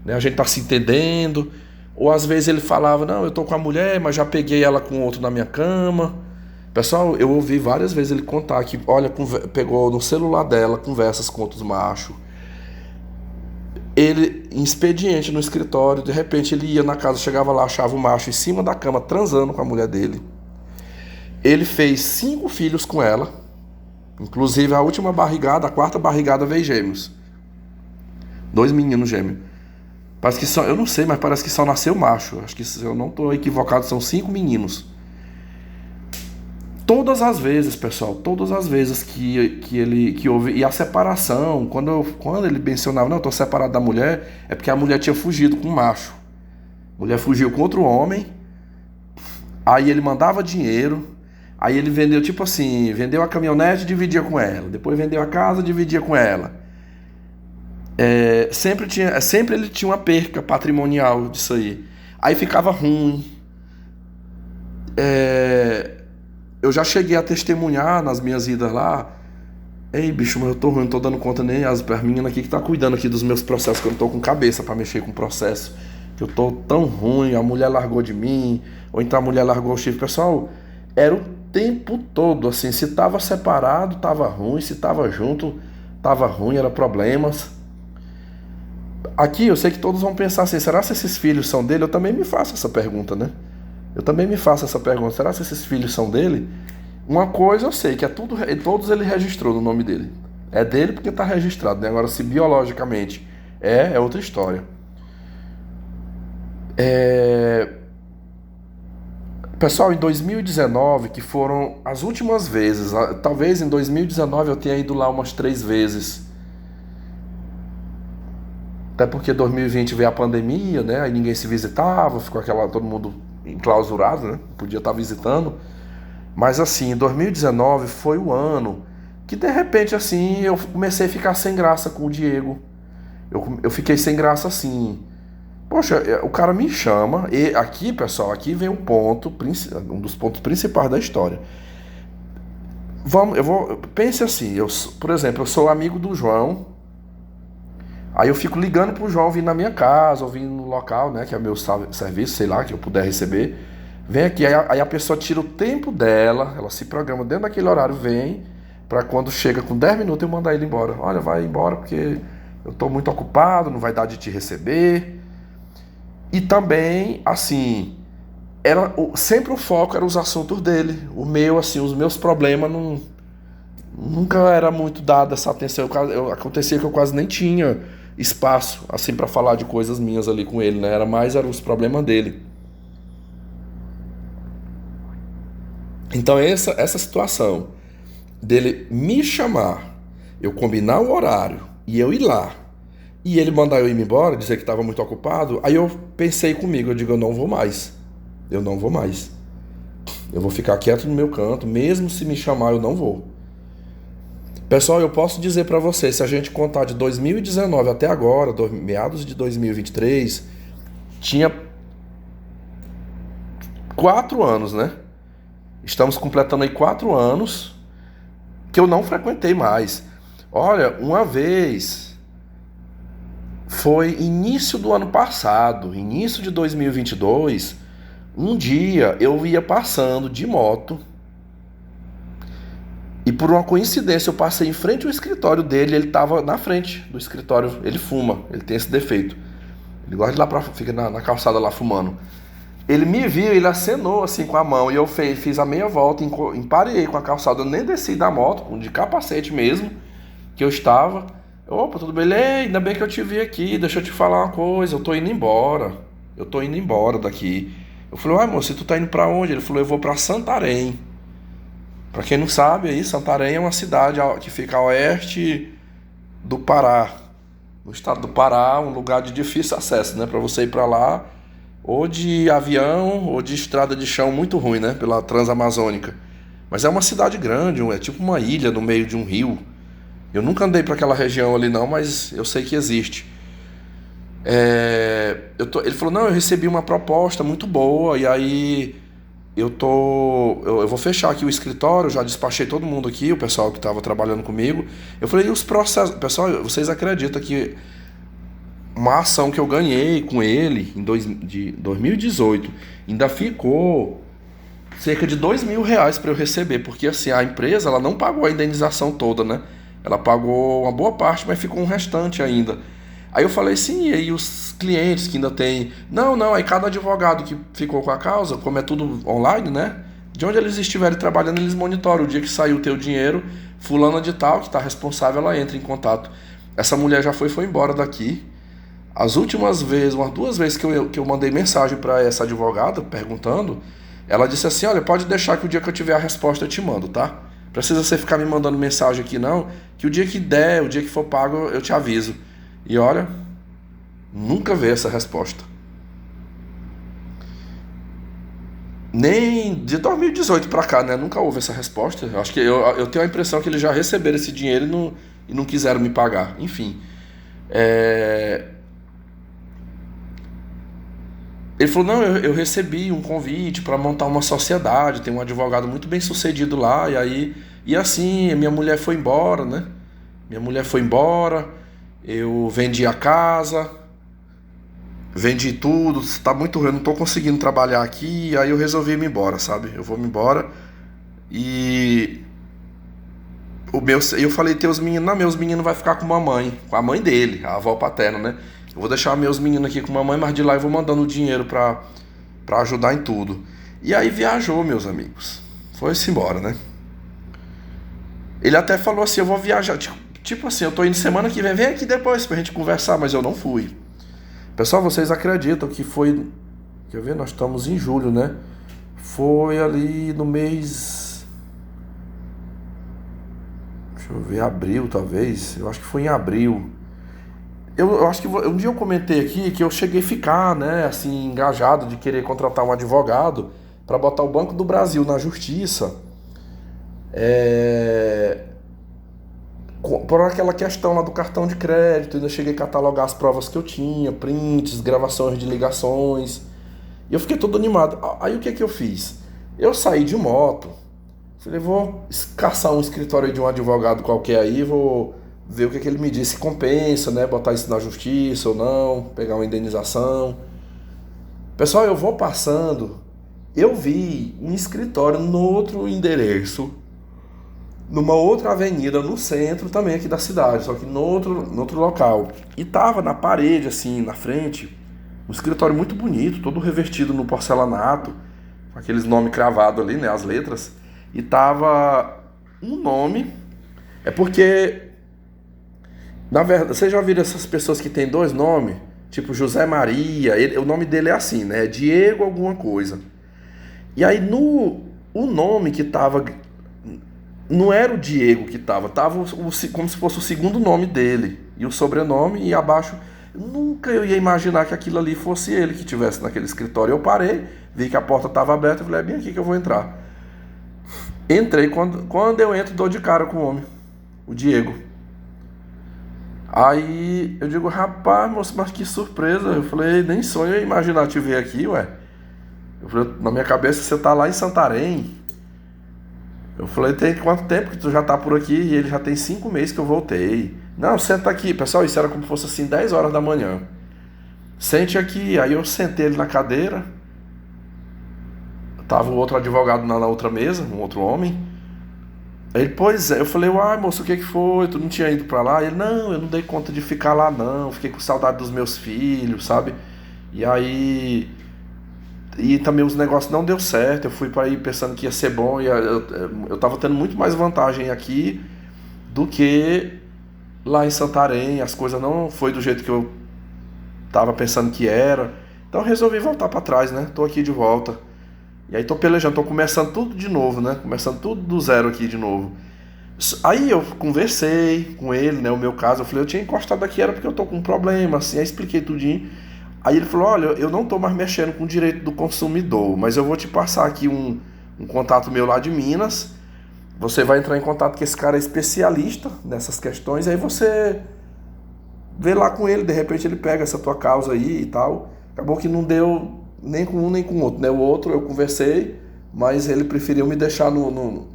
né? A gente tá se entendendo. Ou às vezes ele falava, não, eu tô com a mulher, mas já peguei ela com outro na minha cama. Pessoal, eu ouvi várias vezes ele contar que, olha, pegou no celular dela conversas com outros machos. Ele, em expediente no escritório, de repente ele ia na casa, chegava lá, achava o macho em cima da cama, transando com a mulher dele. Ele fez 5 filhos com ela. Inclusive a última barrigada, a 4ª barrigada veio gêmeos. 2 meninos gêmeos. Parece que só, eu não sei, mas parece que só nasceu macho. Acho que, se eu não estou equivocado, são 5 meninos. Todas as vezes, pessoal, todas as vezes que houve. E a separação, quando ele mencionava, não, eu tô separado da mulher, é porque a mulher tinha fugido com o macho. A mulher fugiu com outro homem, aí ele mandava dinheiro, aí ele vendeu, tipo assim, vendeu a caminhonete e dividia com ela. Depois vendeu a casa e dividia com ela. Sempre ele tinha uma perca patrimonial disso aí. Aí ficava ruim. Eu já cheguei a testemunhar nas minhas idas lá. Ei, bicho, mas eu tô ruim, não tô dando conta nem as meninas aqui que tá cuidando aqui dos meus processos, que eu não tô com cabeça pra mexer com o processo. Que eu tô tão ruim, a mulher largou de mim, ou então a mulher largou o chifre. Pessoal, era o tempo todo, assim, se tava separado, tava ruim, se tava junto, tava ruim, era problemas. Aqui eu sei que todos vão pensar assim, será que esses filhos são dele? Eu também me faço essa pergunta, né? Eu também me faço essa pergunta, será que esses filhos são dele? Uma coisa eu sei, que é tudo, todos ele registrou no nome dele. É dele porque está registrado, né? Agora, se biologicamente é outra história. É... Pessoal, em 2019, que foram as últimas vezes, talvez em 2019 eu tenha ido lá umas 3 vezes. Até porque 2020 veio a pandemia, né? Aí ninguém se visitava, ficou todo mundo enclausurado, né? Podia estar visitando. Mas assim, 2019 foi o ano que de repente assim eu comecei a ficar sem graça com o Diego. Eu fiquei sem graça assim. Poxa, o cara me chama e aqui, pessoal, aqui vem um dos pontos principais da história. Pense assim, por exemplo, eu sou amigo do João. Aí eu fico ligando pro João vir na minha casa, ou vir no local, né, que é meu serviço, sei lá, que eu puder receber. Vem aqui, aí a pessoa tira o tempo dela, ela se programa dentro daquele horário, vem, pra quando chega com 10 minutos eu mandar ele embora. Olha, vai embora porque eu tô muito ocupado, não vai dar de te receber. E também, assim, sempre o foco era os assuntos dele. O meu, assim, os meus problemas nunca era muito dada essa atenção. Acontecia que eu quase nem tinha espaço assim para falar de coisas minhas ali com ele, né? Eram os problemas dele. Então essa situação dele me chamar, eu combinar o horário e eu ir lá e ele mandar eu ir embora, dizer que estava muito ocupado, aí eu pensei comigo, eu digo, eu não vou mais. Eu não vou mais. Eu vou ficar quieto no meu canto, mesmo se me chamar eu não vou. Pessoal, eu posso dizer para vocês, se a gente contar de 2019 até agora, meados de 2023, tinha 4 anos, né? Estamos completando aí 4 anos que eu não frequentei mais. Olha, uma vez foi início do ano passado, início de 2022, um dia eu ia passando de moto. E por uma coincidência eu passei em frente ao escritório dele, ele estava na frente do escritório, ele fuma, ele tem esse defeito. Ele gosta de ir lá fica na calçada lá fumando. Ele me viu, ele acenou assim com a mão e eu fiz a meia volta, emparei com a calçada, eu nem desci da moto, de capacete mesmo, que eu estava. Opa, tudo bem? Ainda bem que eu te vi aqui, deixa eu te falar uma coisa, eu tô indo embora. Eu tô indo embora daqui. Eu falei, uai moço, tu tá indo pra onde? Ele falou, eu vou pra Santarém. Para quem não sabe, aí Santarém é uma cidade que fica a oeste do Pará, no estado do Pará, um lugar de difícil acesso, né? Para você ir para lá, ou de avião, ou de estrada de chão muito ruim, né? Pela Transamazônica. Mas é uma cidade grande, é tipo uma ilha no meio de um rio. Eu nunca andei para aquela região ali não, mas eu sei que existe. Ele falou, não, eu recebi uma proposta muito boa, e aí eu vou fechar aqui o escritório, já despachei todo mundo aqui, o pessoal que estava trabalhando comigo. Eu falei, e os processos? Pessoal, vocês acreditam que uma ação que eu ganhei com ele de 2018 ainda ficou cerca de R$ 2.000 para eu receber, porque assim, a empresa ela não pagou a indenização toda, né? Ela pagou uma boa parte, mas ficou um restante ainda. Aí eu falei, sim, e aí os clientes que ainda tem... Não, aí cada advogado que ficou com a causa, como é tudo online, né? De onde eles estiverem trabalhando, eles monitoram. O dia que saiu o teu dinheiro, fulana de tal, que está responsável, ela entra em contato. Essa mulher já foi embora daqui. As últimas vezes, umas 2 vezes que eu mandei mensagem para essa advogada, perguntando, ela disse assim, olha, pode deixar que o dia que eu tiver a resposta eu te mando, tá? Precisa você ficar me mandando mensagem aqui não, que o dia que der, o dia que for pago, eu te aviso. E olha, nunca veio essa resposta. Nem de 2018 para cá, né? Nunca houve essa resposta. Eu acho que eu tenho a impressão que eles já receberam esse dinheiro e não quiseram me pagar. Enfim. Ele falou, não, eu recebi um convite para montar uma sociedade, tem um advogado muito bem sucedido lá, e assim, minha mulher foi embora, né? Minha mulher foi embora, eu vendi a casa, vendi tudo, tá muito ruim, eu não tô conseguindo trabalhar aqui, aí eu resolvi ir embora, sabe? Eu vou me embora e eu falei, teus meninos, não, meus meninos vai ficar com a mãe dele, a avó paterna, né? Eu vou deixar meus meninos aqui com a mamãe, mas de lá eu vou mandando o dinheiro pra ajudar em tudo. E aí viajou, meus amigos. Foi-se embora, né? Ele até falou assim, eu vou viajar. Tipo assim, eu tô indo semana que vem aqui depois pra gente conversar, mas eu não fui. Pessoal, vocês acreditam que foi... Quer ver? Nós estamos em julho, né? Foi ali no mês... Deixa eu ver, abril talvez. Eu acho que foi em abril. Eu acho que um dia eu comentei aqui que eu cheguei a ficar, né, assim, engajado de querer contratar um advogado para botar o Banco do Brasil na justiça, por aquela questão lá do cartão de crédito. Eu cheguei a catalogar as provas que eu tinha, prints, gravações de ligações, e eu fiquei todo animado. Aí o que que eu fiz? Eu saí de moto, falei, vou caçar um escritório de um advogado qualquer aí, vou ver o que que ele me diz, se compensa, né, botar isso na justiça ou não, pegar uma indenização. Pessoal, eu vou passando, eu vi um escritório no outro endereço, numa outra avenida, no centro também aqui da cidade, só que no outro local. E tava na parede, assim, na frente, um escritório muito bonito, todo revertido no porcelanato, com aqueles nomes cravados ali, né, as letras. E tava um nome, é porque... Na verdade, vocês já viram essas pessoas que têm dois nomes? Tipo José Maria, o nome dele é assim, né? Diego alguma coisa. E aí o nome que tava... Não era o Diego que tava como se fosse o segundo nome dele. E o sobrenome, e abaixo... Nunca eu ia imaginar que aquilo ali fosse ele que tivesse naquele escritório. Eu parei, vi que a porta estava aberta, e falei, é bem aqui que eu vou entrar. Entrei, quando eu entro, dou de cara com o homem, o Diego. Aí eu digo, rapaz, moço, mas que surpresa. Eu falei, nem sonho eu imaginar te ver aqui, ué. Eu falei, na minha cabeça você tá lá em Santarém. Eu falei, tem quanto tempo que tu já tá por aqui? E ele já tem 5 meses que eu voltei. Não, senta aqui. Pessoal, isso era como se fosse assim, 10 horas da manhã. Sente aqui. Aí eu sentei ele na cadeira. Tava o outro advogado na outra mesa, um outro homem. Ele, pois é, eu falei, uai, moço, o que que foi? Tu não tinha ido pra lá? Ele, não, eu não dei conta de ficar lá, não. Fiquei com saudade dos meus filhos, sabe? E aí... E também os negócios não deu certo. Eu fui pra aí pensando que ia ser bom. Eu tava tendo muito mais vantagem aqui do que lá em Santarém. As coisas não foi do jeito que eu tava pensando que era. Então eu resolvi voltar pra trás, né? Tô aqui de volta. E aí tô pelejando, tô começando tudo de novo, né? Começando tudo do zero aqui de novo. Aí eu conversei com ele, né? O meu caso, eu falei, eu tinha encostado aqui, era porque eu tô com um problema, assim, aí expliquei tudinho. Aí ele falou, olha, eu não tô mais mexendo com o direito do consumidor, mas eu vou te passar aqui um contato meu lá de Minas. Você vai entrar em contato com esse cara especialista nessas questões, aí você vê lá com ele, de repente ele pega essa tua causa aí e tal. Acabou que não deu nem com um nem com o outro, né? O outro eu conversei, mas ele preferiu me deixar no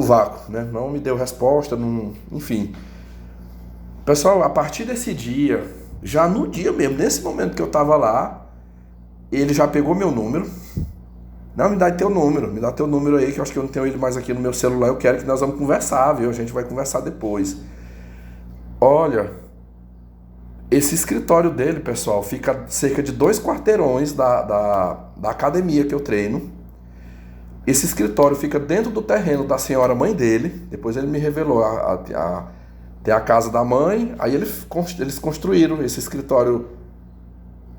vácuo, né? Não me deu resposta, enfim. Pessoal, a partir desse dia, já no dia mesmo, nesse momento que eu tava lá, ele já pegou meu número. Não, me dá teu número aí, que eu acho que eu não tenho ele mais aqui no meu celular, eu quero que nós vamos conversar, viu? A gente vai conversar depois. Olha, esse escritório dele, pessoal, fica cerca de 2 quarteirões da academia que eu treino. Esse escritório fica dentro do terreno da senhora mãe dele. Depois ele me revelou tem a casa da mãe. Aí eles construíram esse escritório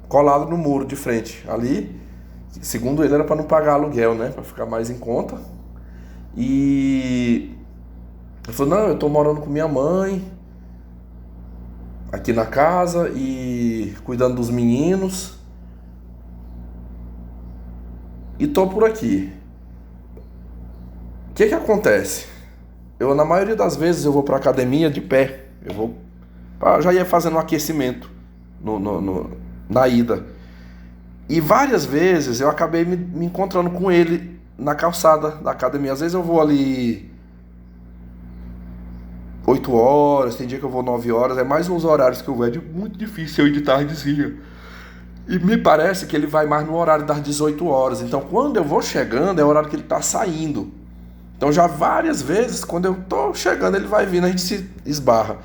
colado no muro de frente ali. Segundo ele, era para não pagar aluguel, né? Para ficar mais em conta. E ele falou, não, eu tô morando com minha mãe aqui na casa e cuidando dos meninos. E tô por aqui. O que que acontece? Na maioria das vezes eu vou pra academia de pé. Já ia fazendo um aquecimento na ida. E várias vezes eu acabei me encontrando com ele na calçada da academia. Às vezes eu vou ali 8 horas, tem dia que eu vou 9 horas. É mais uns horários que eu vou. É muito difícil eu ir de tardezinha. E me parece que ele vai mais no horário das 18 horas. Então quando eu vou chegando é o horário que ele tá saindo. Então já várias vezes, quando eu tô chegando, ele vai vindo, a gente se esbarra.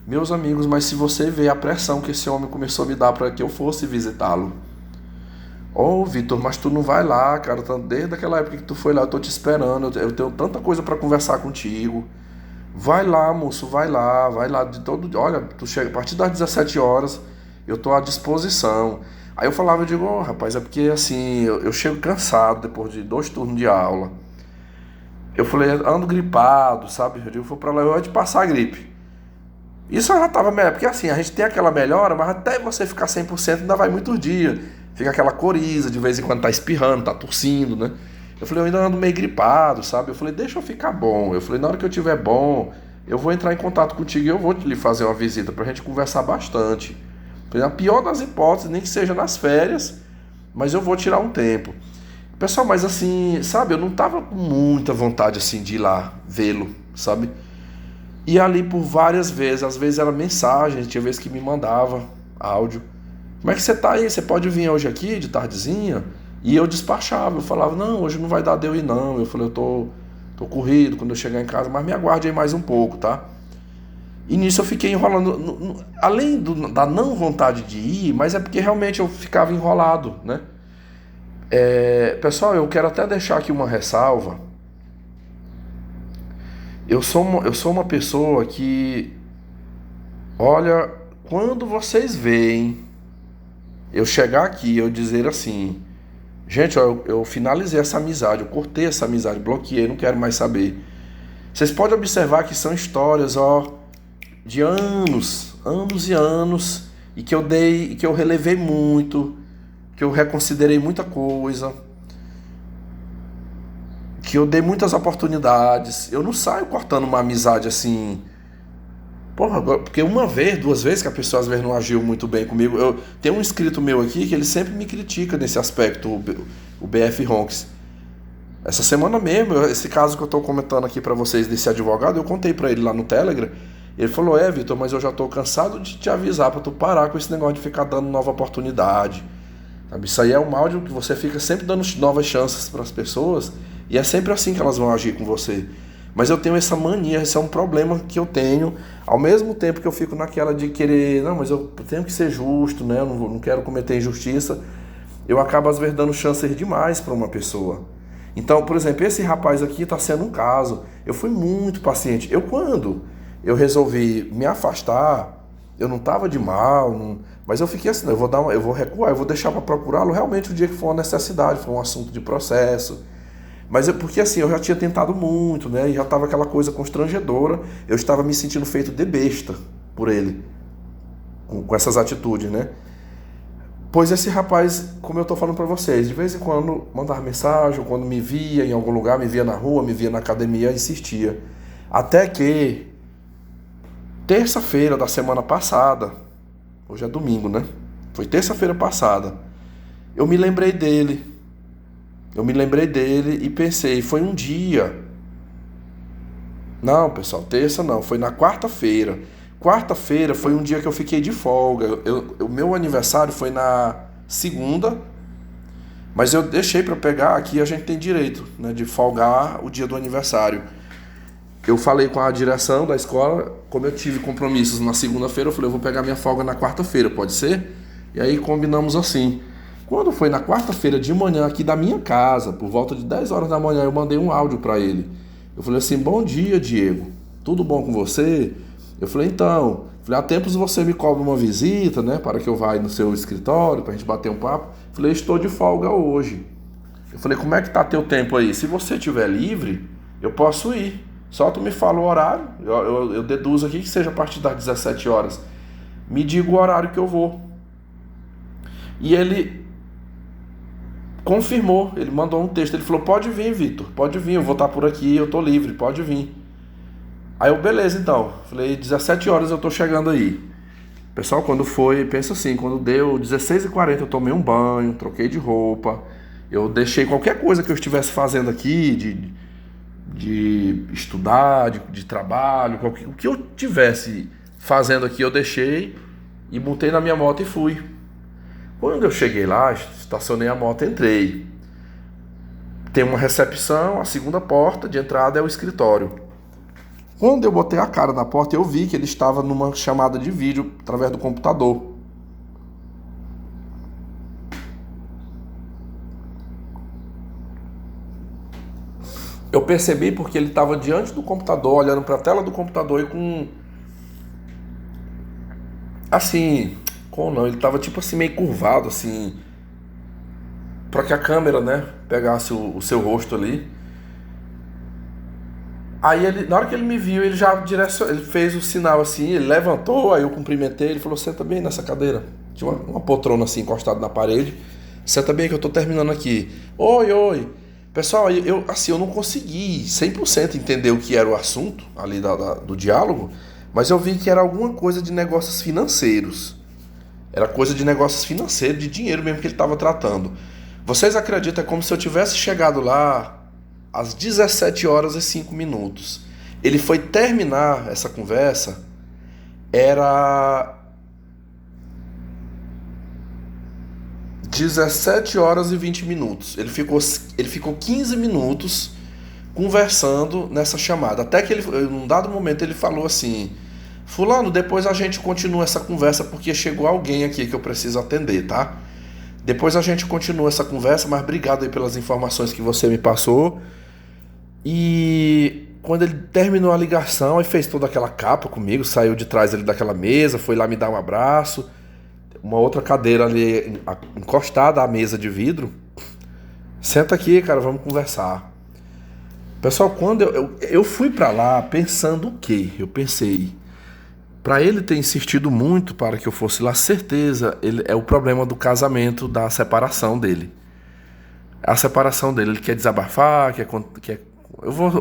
Meus amigos, mas se você vê a pressão que esse homem começou a me dar para que eu fosse visitá-lo. Ô, Vitor, mas tu não vai lá, cara. Desde aquela época que tu foi lá, eu tô te esperando. Eu tenho tanta coisa para conversar contigo. Vai lá, moço, vai lá de todo. Olha, tu chega a partir das 17 horas, eu tô à disposição. Aí eu falava, eu digo, oh, rapaz, é porque assim, eu chego cansado depois de 2 turnos de aula. Eu falei, ando gripado, sabe? Eu digo, vou pra lá, eu vou te passar a gripe. Isso já tava melhor, porque assim, a gente tem aquela melhora, mas até você ficar 100% ainda vai muitos dias. Fica aquela coriza, de vez em quando tá espirrando, tá tossindo, né? Eu falei, eu ainda ando meio gripado, sabe? Eu falei, deixa eu ficar bom. Eu falei, na hora que eu tiver bom, eu vou entrar em contato contigo e eu vou lhe fazer uma visita pra gente conversar bastante. Falei, na pior das hipóteses, nem que seja nas férias, mas eu vou tirar um tempo. Pessoal, mas assim, sabe, eu não tava com muita vontade assim de ir lá vê-lo, sabe? E ali por várias vezes, às vezes era mensagem, tinha vezes que me mandava áudio. Como é que você tá aí? Você pode vir hoje aqui de tardezinha? E eu despachava, eu falava, não, hoje não vai dar de eu ir não. Eu falei, tô corrido quando eu chegar em casa, mas me aguarde aí mais um pouco, tá? E nisso eu fiquei enrolando, além da não vontade de ir, mas é porque realmente eu ficava enrolado, né? Pessoal, eu quero até deixar aqui uma ressalva. Eu sou uma pessoa que, olha, quando vocês veem eu chegar aqui e eu dizer assim, gente, ó, eu finalizei essa amizade, eu cortei essa amizade, bloqueei, não quero mais saber. Vocês podem observar que são histórias, ó, de anos, anos e anos, e que eu relevei muito, que eu reconsiderei muita coisa, que eu dei muitas oportunidades. Eu não saio cortando uma amizade assim. Porra, porque uma vez, 2 vezes que a pessoa às vezes não agiu muito bem comigo. Tem um inscrito meu aqui que ele sempre me critica nesse aspecto, o BF Ronks. Essa semana mesmo, esse caso que eu tô comentando aqui pra vocês desse advogado, eu contei pra ele lá no Telegram. Ele falou, Vitor, mas eu já tô cansado de te avisar pra tu parar com esse negócio de ficar dando nova oportunidade. Sabe? Isso aí é um mal que você fica sempre dando novas chances pras pessoas e é sempre assim que elas vão agir com você. Mas eu tenho essa mania, esse é um problema que eu tenho, ao mesmo tempo que eu fico naquela de querer, não, mas eu tenho que ser justo, né? Eu não quero cometer injustiça. Eu acabo às vezes dando chances demais para uma pessoa. Então, por exemplo, esse rapaz aqui está sendo um caso. Eu fui muito paciente. Quando eu resolvi me afastar, eu não estava de mal, mas eu fiquei assim, eu vou recuar, eu vou deixar para procurá-lo realmente o dia que for uma necessidade, for um assunto de processo. Mas porque assim, eu já tinha tentado muito, né? E já estava aquela coisa constrangedora. Eu estava me sentindo feito de besta por ele, com essas atitudes, né? Pois esse rapaz, como eu tô falando para vocês, de vez em quando mandava mensagem, quando me via em algum lugar, me via na rua, me via na academia, insistia. Até que, terça-feira da semana passada, hoje é domingo, né? Foi terça-feira passada, eu me lembrei dele. Eu me lembrei dele e pensei, foi um dia. Não, pessoal, terça não, foi na quarta-feira. Quarta-feira foi um dia que eu fiquei de folga. O meu aniversário foi na segunda, mas eu deixei para pegar, aqui a gente tem direito, né, de folgar o dia do aniversário. Eu falei com a direção da escola, como eu tive compromissos na segunda-feira, eu falei, eu vou pegar minha folga na quarta-feira, pode ser? E aí combinamos assim. Quando foi na quarta-feira de manhã aqui da minha casa, por volta de 10 horas da manhã, eu mandei um áudio para ele. Eu falei assim, bom dia, Diego, tudo bom com você? Eu falei, então, há tempos você me cobra uma visita, né, para que eu vá no seu escritório, para a gente bater um papo. Eu falei, estou de folga hoje. Eu falei, como é que tá teu tempo aí? Se você estiver livre, eu posso ir. Só tu me fala o horário, eu deduzo aqui que seja a partir das 17 horas. Me diga o horário que eu vou. E ele confirmou, ele mandou um texto, ele falou, pode vir, Vitor, pode vir, eu vou estar por aqui, eu tô livre, pode vir. Aí eu, beleza então, falei, 17 horas eu tô chegando aí. Pessoal, quando foi, pensa assim, quando deu 16h40 eu tomei um banho, troquei de roupa, eu deixei qualquer coisa que eu estivesse fazendo aqui, de estudar, de trabalho, o que eu tivesse fazendo aqui eu deixei e montei na minha moto e fui. Quando eu cheguei lá, estacionei a moto, entrei. Tem uma recepção, a segunda porta de entrada é o escritório. Quando eu botei a cara na porta, eu vi que ele estava numa chamada de vídeo através do computador. Eu percebi porque ele estava diante do computador, olhando para a tela do computador e com... Assim... Como não? Ele estava tipo assim, meio curvado, assim... Para que a câmera, né, pegasse o seu rosto ali. Aí ele, na hora que ele me viu, ele já direcionou, ele fez o sinal assim, ele levantou, aí eu cumprimentei, ele falou, senta bem nessa cadeira. Tinha uma poltrona assim encostada na parede. Senta bem que eu tô terminando aqui. Oi, oi. Pessoal, eu não consegui 100% entender o que era o assunto ali do diálogo, mas eu vi que era alguma coisa de negócios financeiros. Era coisa de negócios financeiros, de dinheiro mesmo que ele estava tratando. Vocês acreditam, é como se eu tivesse chegado lá às 17 horas e 5 minutos. Ele foi terminar essa conversa, era 17 horas e 20 minutos. Ele ficou 15 minutos conversando nessa chamada. Até que ele, num dado momento, ele falou assim: Fulano, depois a gente continua essa conversa porque chegou alguém aqui que eu preciso atender, tá? Depois a gente continua essa conversa, mas obrigado aí pelas informações que você me passou. E quando ele terminou a ligação, ele fez toda aquela capa comigo, saiu de trás ali daquela mesa, foi lá me dar um abraço. Uma outra cadeira ali encostada à mesa de vidro. Senta aqui, cara, vamos conversar. Pessoal, quando eu fui pra lá pensando o quê? Eu pensei, pra ele ter insistido muito para que eu fosse lá, certeza, é o problema do casamento, da separação dele. A separação dele, ele quer desabafar,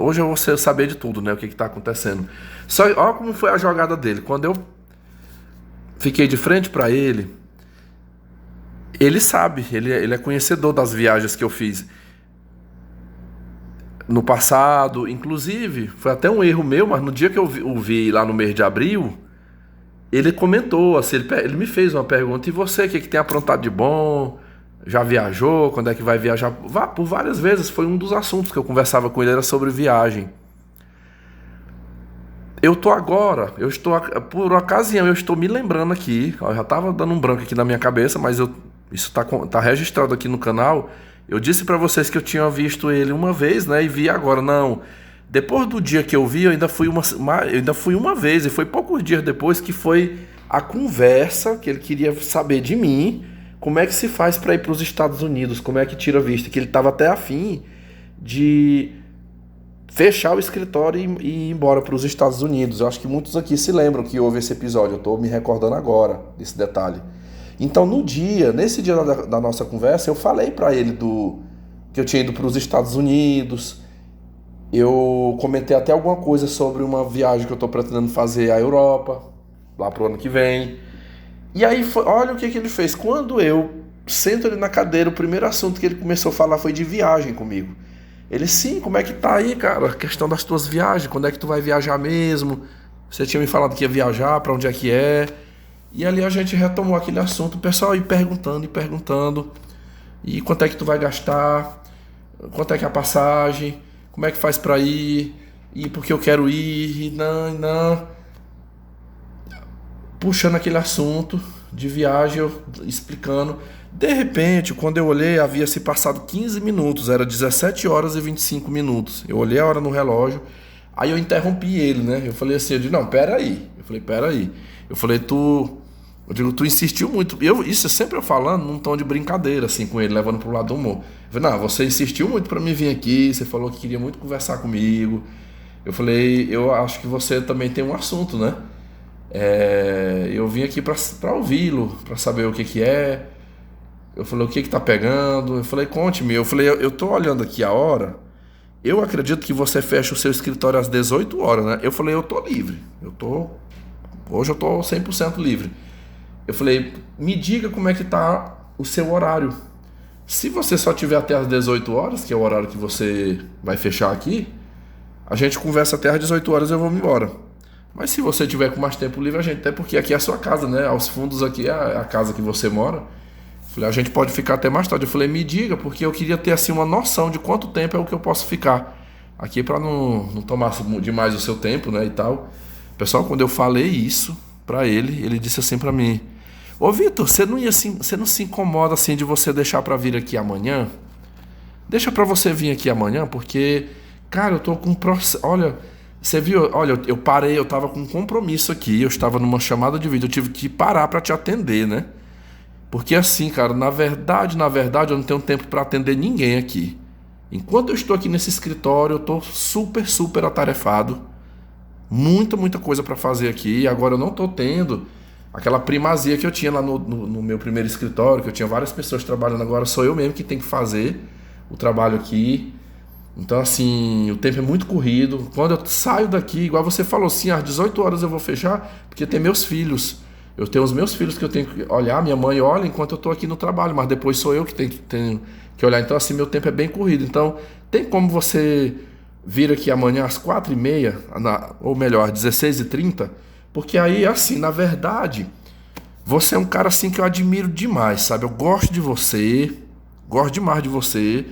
hoje eu vou saber de tudo, né? O que está acontecendo. Só olha como foi a jogada dele. Quando eu fiquei de frente para ele, ele sabe, ele é conhecedor das viagens que eu fiz no passado. Inclusive, foi até um erro meu, mas no dia que eu o vi lá no mês de abril, ele comentou, assim, ele me fez uma pergunta: e você, o que tem aprontado de bom? Já viajou? Quando é que vai viajar? Por várias vezes, foi um dos assuntos que eu conversava com ele, era sobre viagem. Por ocasião, eu estou me lembrando aqui, eu já estava dando um branco aqui na minha cabeça, mas isso tá registrado aqui no canal. Eu disse para vocês que eu tinha visto ele uma vez, né, e vi agora. Não, depois do dia que eu vi, eu ainda fui uma vez, e foi poucos dias depois que foi a conversa que ele queria saber de mim. Como é que se faz para ir para os Estados Unidos? Como é que tira visto? Que ele estava até afim de fechar o escritório e ir embora para os Estados Unidos. Eu acho que muitos aqui se lembram que houve esse episódio. Eu estou me recordando agora desse detalhe. Então, nesse dia da nossa conversa, eu falei para ele que eu tinha ido para os Estados Unidos. Eu comentei até alguma coisa sobre uma viagem que eu estou pretendendo fazer à Europa, lá pro ano que vem. E aí, olha o que ele fez. Quando eu sento ele na cadeira, o primeiro assunto que ele começou a falar foi de viagem comigo. Ele, sim, como é que tá aí, cara? A questão das tuas viagens, quando é que tu vai viajar mesmo? Você tinha me falado que ia viajar, pra onde é que é? E ali a gente retomou aquele assunto, o pessoal ia perguntando. E quanto é que tu vai gastar? Quanto é que é a passagem? Como é que faz pra ir? E porque eu quero ir? E não. Puxando aquele assunto de viagem, eu explicando. De repente, quando eu olhei, havia se passado 15 minutos, era 17 horas e 25 minutos. Eu olhei a hora no relógio, aí eu interrompi ele, né? Eu falei assim, não, peraí. Eu falei, tu insistiu muito. Isso sempre eu falando num tom de brincadeira, assim, com ele, levando pro lado do humor. Eu falei, não, você insistiu muito pra mim vir aqui, você falou que queria muito conversar comigo. Eu falei, eu acho que você também tem um assunto, né? Eu vim aqui pra ouvi-lo, pra saber o que é. Eu falei, o que tá pegando? Eu falei, conte-me. Eu falei, eu tô olhando aqui a hora. Eu acredito que você fecha o seu escritório às 18 horas, né? Eu falei, eu tô livre. Hoje eu tô 100% livre. Eu falei, me diga como é que tá o seu horário. Se você só tiver até às 18 horas, que é o horário que você vai fechar aqui, a gente conversa até às 18 horas e eu vou me embora. Mas se você tiver com mais tempo livre, até porque aqui é a sua casa, né? Aos fundos aqui é a casa que você mora. Eu falei, a gente pode ficar até mais tarde. Eu falei, me diga, porque eu queria ter assim uma noção de quanto tempo é o que eu posso ficar. aqui para não tomar demais o seu tempo, né, e tal. Pessoal, quando eu falei isso para ele, ele disse assim para mim: Ô Vitor, você não se incomoda assim de você deixar para vir aqui amanhã? Deixa para você vir aqui amanhã, porque, cara, eu tô com processo. Olha, você viu? Olha, eu parei, eu tava com um compromisso aqui, eu estava numa chamada de vídeo, eu tive que parar para te atender, né? Porque assim, cara, na verdade, eu não tenho tempo para atender ninguém aqui. Enquanto eu estou aqui nesse escritório, eu tô super, super atarefado. Muita coisa para fazer aqui. E agora eu não tô tendo aquela primazia que eu tinha lá no meu primeiro escritório, que eu tinha várias pessoas trabalhando. Agora sou eu mesmo que tenho que fazer o trabalho aqui. Então, assim, o tempo é muito corrido. Quando eu saio daqui, igual você falou, assim, às 18 horas eu vou fechar, porque tem meus filhos. Eu tenho os meus filhos que eu tenho que olhar, minha mãe olha enquanto eu estou aqui no trabalho, mas depois sou eu que tenho que olhar. Então, assim, meu tempo é bem corrido. Então, tem como você vir aqui amanhã às 4h30, ou melhor, às 16h30? Porque aí, assim, na verdade, você é um cara, assim, que eu admiro demais, sabe? Eu gosto de você, gosto demais de você.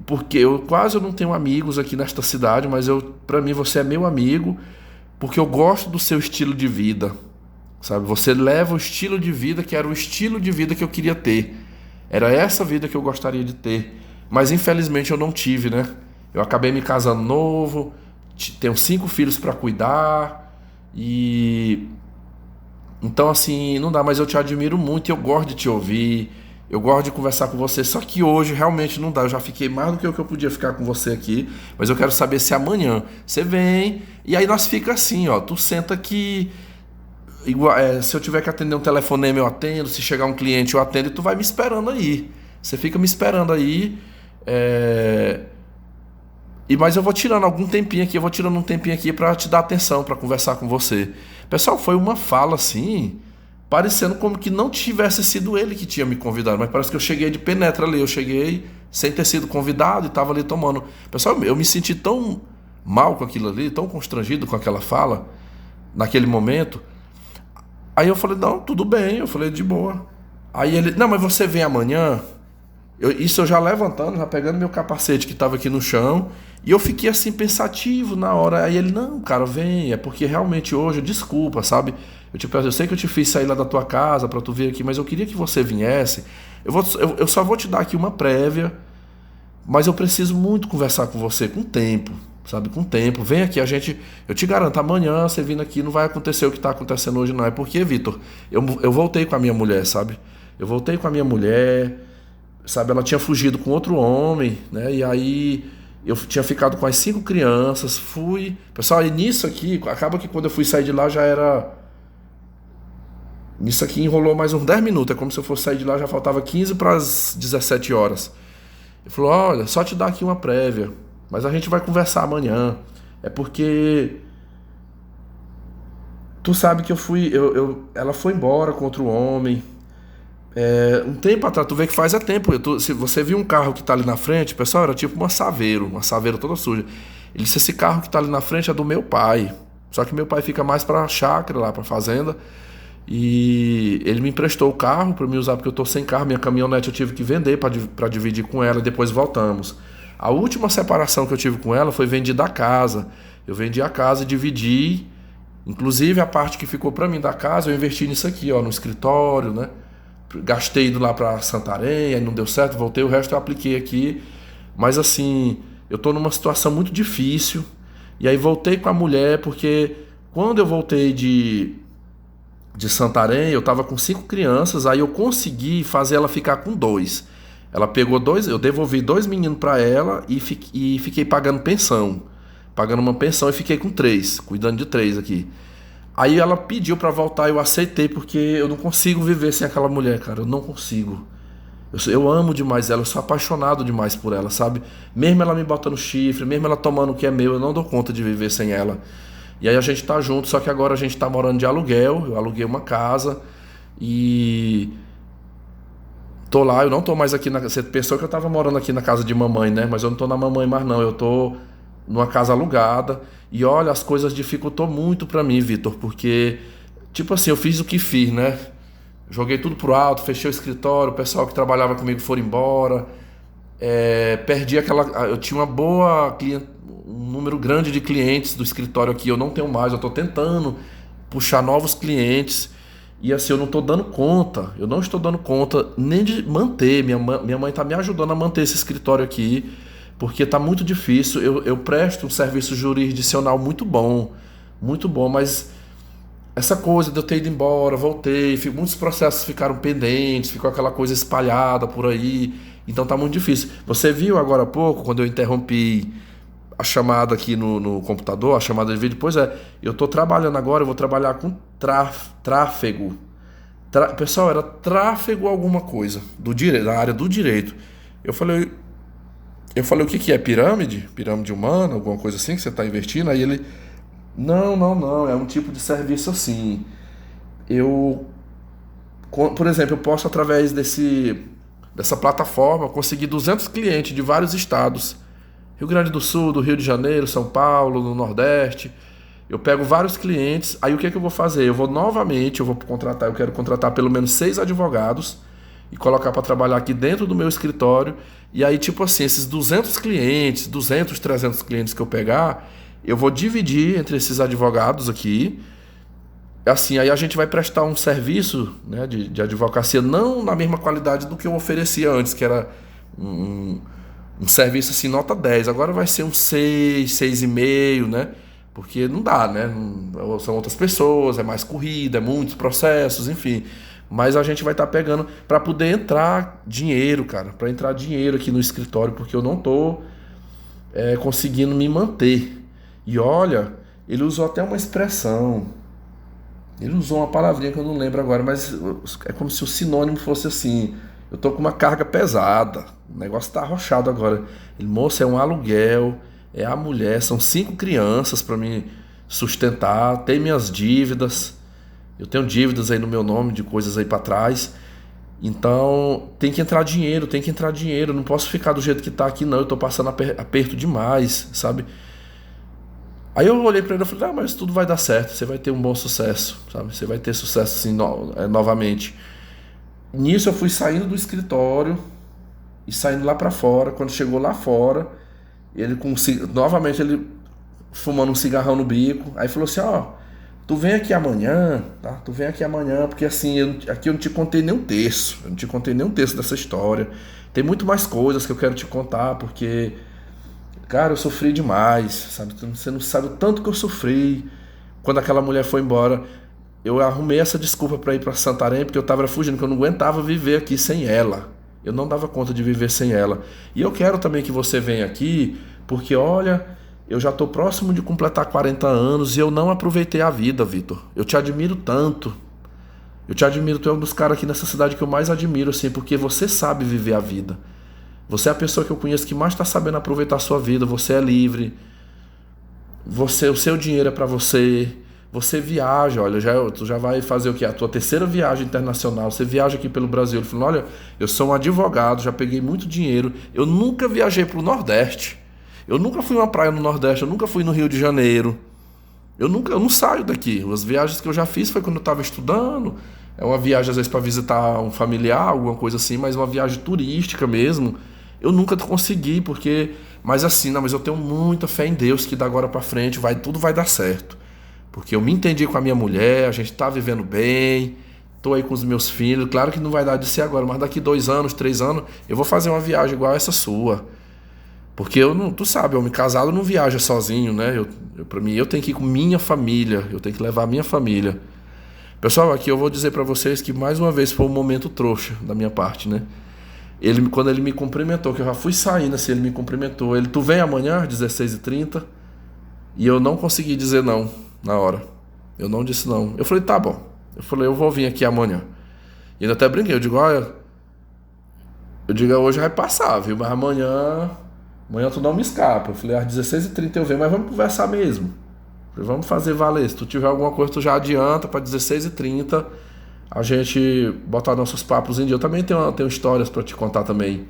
Porque eu não tenho amigos aqui nesta cidade, mas para mim você é meu amigo, porque eu gosto do seu estilo de vida, sabe? Você leva o estilo de vida que era o estilo de vida que eu queria ter. Era essa vida que eu gostaria de ter, mas infelizmente eu não tive, né? Eu acabei me casando novo, tenho 5 filhos para cuidar e então assim, não dá, mas eu te admiro muito, eu gosto de te ouvir. Eu gosto de conversar com você, só que hoje realmente não dá. Eu já fiquei mais do que o que eu podia ficar com você aqui, mas eu quero saber se amanhã você vem e aí nós fica assim, ó. Tu senta aqui, igual, se eu tiver que atender um telefonema eu atendo, se chegar um cliente eu atendo e tu vai me esperando aí. Você fica me esperando aí, mas eu vou tirando algum tempinho aqui, eu vou tirando um tempinho aqui pra te dar atenção, pra conversar com você. Pessoal, foi uma fala assim, parecendo como que não tivesse sido ele que tinha me convidado, mas parece que eu cheguei de penetra ali, eu cheguei sem ter sido convidado e estava ali tomando. Pessoal, eu me senti tão mal com aquilo ali, tão constrangido com aquela fala, naquele momento. Aí eu falei, não, tudo bem, eu falei, de boa. Aí ele, não, mas você vem amanhã? Isso eu já levantando, já pegando meu capacete que estava aqui no chão, e eu fiquei assim pensativo na hora. Aí ele, não, cara, vem, é porque realmente hoje, desculpa, sabe? Eu sei que eu te fiz sair lá da tua casa para tu vir aqui, mas eu queria que você viesse. Eu só vou te dar aqui uma prévia, mas eu preciso muito conversar com você, com tempo, sabe? Com tempo. Vem aqui, eu te garanto, amanhã você vindo aqui não vai acontecer o que está acontecendo hoje, não. É porque, Vitor, eu voltei com a minha mulher, sabe? Eu voltei com a minha mulher, sabe? Ela tinha fugido com outro homem, né? E aí eu tinha ficado com as 5 crianças, fui. Pessoal, e nisso aqui, acaba que quando eu fui sair de lá já era. Nisso aqui enrolou mais uns 10 minutos. É como se eu fosse sair de lá, já faltava 15 para as 17 horas. Ele falou: olha, só te dar aqui uma prévia, mas a gente vai conversar amanhã. É porque tu sabe que eu fui. Ela foi embora com outro homem. Um tempo atrás, tu vê que faz tempo. Se você viu um carro que tá ali na frente, pessoal, era tipo uma Saveiro toda suja. Ele disse: esse carro que tá ali na frente é do meu pai. Só que meu pai fica mais pra chácara, lá pra fazenda. E ele me emprestou o carro para me usar, porque eu tô sem carro. Minha caminhonete eu tive que vender para dividir com ela e depois voltamos. A última separação que eu tive com ela foi vendida a casa. Eu vendi a casa e dividi. Inclusive a parte que ficou para mim da casa, eu investi nisso aqui, ó, no escritório, né? Gastei indo lá para Santarém, aí não deu certo, voltei, o resto eu apliquei aqui. Mas assim, eu tô numa situação muito difícil. E aí voltei com a mulher, porque quando eu voltei de Santarém, eu tava com 5 crianças, aí eu consegui fazer ela ficar com 2. Ela pegou 2, eu devolvi 2 meninos para ela e fiquei pagando pensão. Pagando uma pensão e fiquei com 3, cuidando de 3 aqui. Aí ela pediu para voltar, eu aceitei, porque eu não consigo viver sem aquela mulher, cara. Eu não consigo. Eu amo demais ela, eu sou apaixonado demais por ela, sabe? Mesmo ela me botando chifre, mesmo ela tomando o que é meu, eu não dou conta de viver sem ela. E aí a gente tá junto, só que agora a gente tá morando de aluguel. Eu aluguei uma casa e tô lá, eu não tô mais aqui Você pensou que eu tava morando aqui na casa de mamãe, né? Mas eu não tô na mamãe mais não, eu tô numa casa alugada. E olha, as coisas dificultou muito pra mim, Vitor, porque, tipo assim, eu fiz o que fiz, né? Joguei tudo pro alto, fechei o escritório, o pessoal que trabalhava comigo foram embora. Perdi aquela... Eu tinha uma boa cliente, um número grande de clientes do escritório aqui, eu não tenho mais, eu estou tentando puxar novos clientes e assim, eu não estou dando conta, eu não estou dando conta nem de manter, minha mãe está me ajudando a manter esse escritório aqui, porque está muito difícil, eu presto um serviço jurisdicional muito bom, mas essa coisa de eu ter ido embora, voltei, muitos processos ficaram pendentes, ficou aquela coisa espalhada por aí, então tá muito difícil. Você viu agora há pouco, quando eu interrompi a chamada aqui no computador, a chamada de vídeo? Pois é, eu tô trabalhando agora, eu vou trabalhar com tráfego. Pessoal, era tráfego alguma coisa, do direito, da área do direito. Eu falei, o que que é pirâmide? Pirâmide humana, alguma coisa assim que você está investindo? Aí ele, não, é um tipo de serviço assim. Eu, por exemplo, eu posso através dessa plataforma conseguir 200 clientes de vários estados. Rio Grande do Sul, do Rio de Janeiro, São Paulo, no Nordeste. Eu pego vários clientes, aí o que é que eu vou fazer? Eu vou contratar, eu quero contratar pelo menos 6 advogados e colocar para trabalhar aqui dentro do meu escritório. E aí, tipo assim, esses 200 clientes, 200, 300 clientes que eu pegar, eu vou dividir entre esses advogados aqui. Assim, aí a gente vai prestar um serviço, né, de advocacia não na mesma qualidade do que eu oferecia antes, que era um, um serviço assim, nota 10. Agora vai ser um 6, 6,5, né? Porque não dá, né? São outras pessoas, é mais corrida, é muitos processos, enfim. Mas a gente vai estar pegando para poder entrar dinheiro, cara, para entrar dinheiro aqui no escritório, porque eu não tô conseguindo me manter. E olha, ele usou até uma expressão, ele usou uma palavrinha que eu não lembro agora, mas é como se o sinônimo fosse assim: eu tô com uma carga pesada, o negócio tá arrochado agora. Ele, moço, é um aluguel, é a mulher, são 5 crianças para me sustentar, tem minhas dívidas, eu tenho dívidas aí no meu nome, de coisas aí para trás. Então tem que entrar dinheiro, não posso ficar do jeito que tá aqui não, eu tô passando aperto demais, sabe? Aí eu olhei pra ele e falei, ah, mas tudo vai dar certo, você vai ter um bom sucesso, sabe? Você vai ter sucesso assim novamente. Nisso eu fui saindo do escritório e saindo lá pra fora. Quando chegou lá fora, ele novamente ele fumando um cigarrão no bico. Aí falou assim, ó, tu vem aqui amanhã, tá? Tu vem aqui amanhã, porque assim, aqui eu não te contei nem um terço. Eu não te contei nem um terço dessa história. Tem muito mais coisas que eu quero te contar, porque, cara, eu sofri demais, sabe? Você não sabe o tanto que eu sofri quando aquela mulher foi embora. Eu arrumei essa desculpa para ir para Santarém porque eu tava fugindo, que eu não aguentava viver aqui sem ela. Eu não dava conta de viver sem ela. E eu quero também que você venha aqui, porque olha, eu já tô próximo de completar 40 anos e eu não aproveitei a vida, Vitor. Eu te admiro tanto. Eu te admiro, tu é um dos caras aqui nessa cidade que eu mais admiro, assim, porque você sabe viver a vida. Você é a pessoa que eu conheço que mais está sabendo aproveitar a sua vida. Você é livre. O seu dinheiro é para você. Você viaja, olha, tu já vai fazer o quê? A tua terceira viagem internacional. Você viaja aqui pelo Brasil. Ele falou, olha, eu sou um advogado, já peguei muito dinheiro. Eu nunca viajei para o Nordeste. Eu nunca fui uma praia no Nordeste. Eu nunca fui no Rio de Janeiro. Eu não saio daqui. As viagens que eu já fiz foi quando eu estava estudando. É uma viagem, às vezes, para visitar um familiar, alguma coisa assim, mas uma viagem turística mesmo. Eu nunca consegui, porque. Mas assim, não, mas eu tenho muita fé em Deus que da agora para frente tudo vai dar certo. Porque eu me entendi com a minha mulher, a gente tá vivendo bem, tô aí com os meus filhos. Claro que não vai dar de ser agora, mas daqui 2 anos, 3 anos, eu vou fazer uma viagem igual essa sua. Porque eu não, tu sabe, homem casado não viaja sozinho, né? Pra mim, eu tenho que ir com minha família, eu tenho que levar a minha família. Pessoal, aqui eu vou dizer pra vocês que mais uma vez foi um momento trouxa da minha parte, né? Quando ele me cumprimentou, que eu já fui saindo assim, ele me cumprimentou. Tu vem amanhã às 16h30? E eu não consegui dizer não na hora. Eu não disse não. Eu falei, tá bom. Eu falei, eu vou vir aqui amanhã. E ainda até brinquei, eu digo, olha, hoje vai passar, viu? Mas amanhã tu não me escapa. Eu falei, às 16h30 eu venho, mas vamos conversar mesmo. Eu falei, vamos fazer valer. Se tu tiver alguma coisa, tu já adianta para 16h30 a gente botar nossos papos em dia. Eu também tenho histórias para te contar também.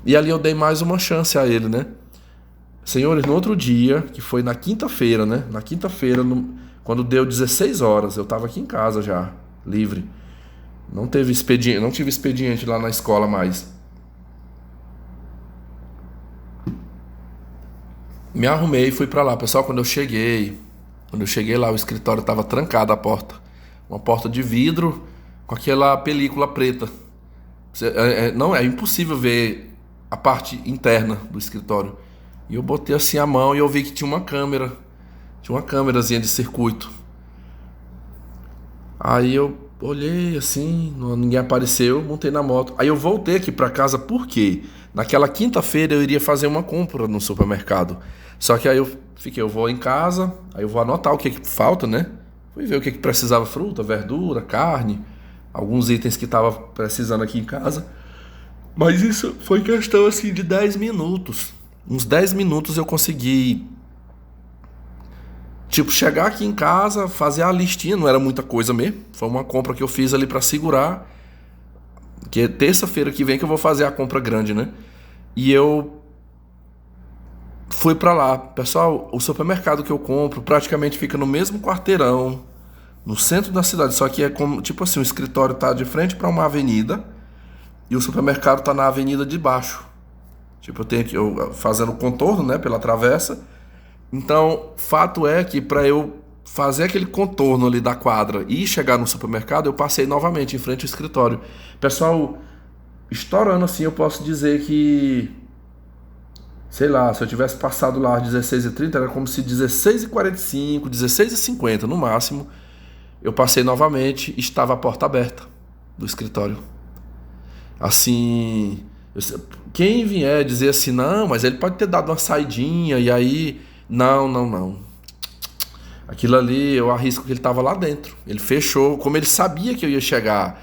E ali eu dei mais uma chance a ele, né? Senhores, no outro dia, que foi na quinta-feira, né? Na quinta-feira, quando deu 16 horas, eu tava aqui em casa já, livre. Não tive expediente lá na escola mais. Me arrumei e fui pra lá. Pessoal, quando eu cheguei lá, o escritório tava trancado a porta. Uma porta de vidro com aquela película preta. Não, é impossível ver a parte interna do escritório. E eu botei assim a mão e eu vi que tinha uma câmera. Tinha uma câmerazinha de circuito. Aí eu olhei assim, ninguém apareceu, montei na moto. Aí eu voltei aqui pra casa porque naquela quinta-feira eu iria fazer uma compra no supermercado. Só que aí eu vou em casa, aí eu vou anotar o que que falta, né? Fui ver o que que precisava: fruta, verdura, carne, alguns itens que tava precisando aqui em casa. Mas isso foi questão assim de 10 minutos. Uns 10 minutos eu consegui, tipo, chegar aqui em casa, fazer a listinha, não era muita coisa mesmo. Foi uma compra que eu fiz ali pra segurar, que é terça-feira que vem que eu vou fazer a compra grande, né? E eu fui pra lá. Pessoal, o supermercado que eu compro praticamente fica no mesmo quarteirão, no centro da cidade, só que é como, tipo assim, o escritório tá de frente pra uma avenida e o supermercado tá na avenida de baixo. Tipo, eu fazendo contorno, né, pela travessa. Então, fato é que para eu fazer aquele contorno ali da quadra e chegar no supermercado, eu passei novamente em frente ao escritório. Pessoal, estourando assim, eu posso dizer que, sei lá, se eu tivesse passado lá às 16h30, era como se 16h45, 16h50 no máximo, eu passei novamente e estava a porta aberta do escritório. Assim, quem vier dizer assim, não, mas ele pode ter dado uma saidinha e aí. Não, não, não. Aquilo ali, eu arrisco que ele estava lá dentro. Ele fechou, como ele sabia que eu ia chegar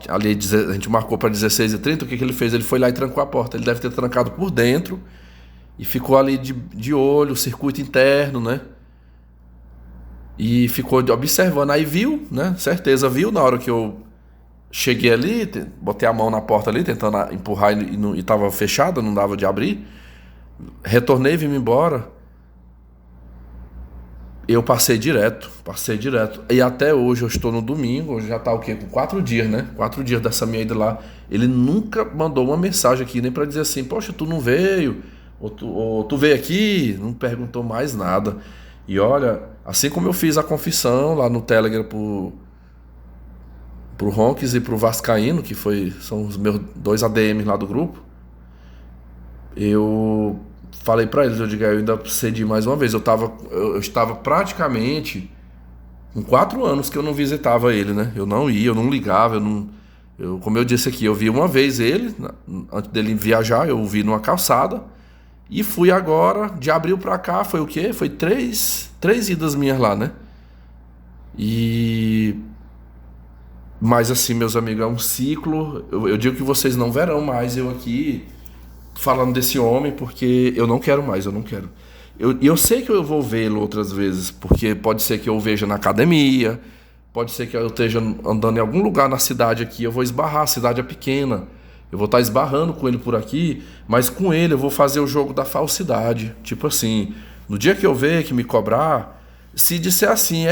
ali, a gente marcou para 16h30, o que ele fez? Ele foi lá e trancou a porta. Ele deve ter trancado por dentro e ficou ali de olho, o circuito interno, né? E ficou observando. Aí viu, né? Certeza, viu na hora que eu cheguei ali, botei a mão na porta ali, tentando empurrar e tava fechada, não dava de abrir. Retornei, vim embora. Eu passei direto. E até hoje, eu estou no domingo, hoje já tá o quê? Com 4 dias, né? 4 dias dessa minha ida lá. Ele nunca mandou uma mensagem aqui, nem pra dizer assim, poxa, tu não veio? Ou tu veio aqui? Não perguntou mais nada. E olha, assim como eu fiz a confissão lá no Telegram pro Ronques e pro Vascaíno, são os meus 2 ADMs lá do grupo, eu falei pra eles, eu ainda cedi mais uma vez. Eu estava praticamente com 4 anos que eu não visitava ele, né? Eu não ia, eu não ligava, como eu disse aqui, eu vi uma vez ele, antes dele viajar, eu o vi numa calçada, e fui agora, de abril pra cá, foi o quê? Foi três idas minhas lá, né? Mas assim, meus amigos, é um ciclo. Eu digo que vocês não verão mais eu aqui falando desse homem, porque eu não quero mais, eu não quero. Eu sei que eu vou vê-lo outras vezes, porque pode ser que eu o veja na academia, pode ser que eu esteja andando em algum lugar na cidade aqui, eu vou esbarrar, a cidade é pequena, eu vou estar esbarrando com ele por aqui, mas com ele eu vou fazer o jogo da falsidade. Tipo assim, no dia que eu ver, que me cobrar, se disser assim,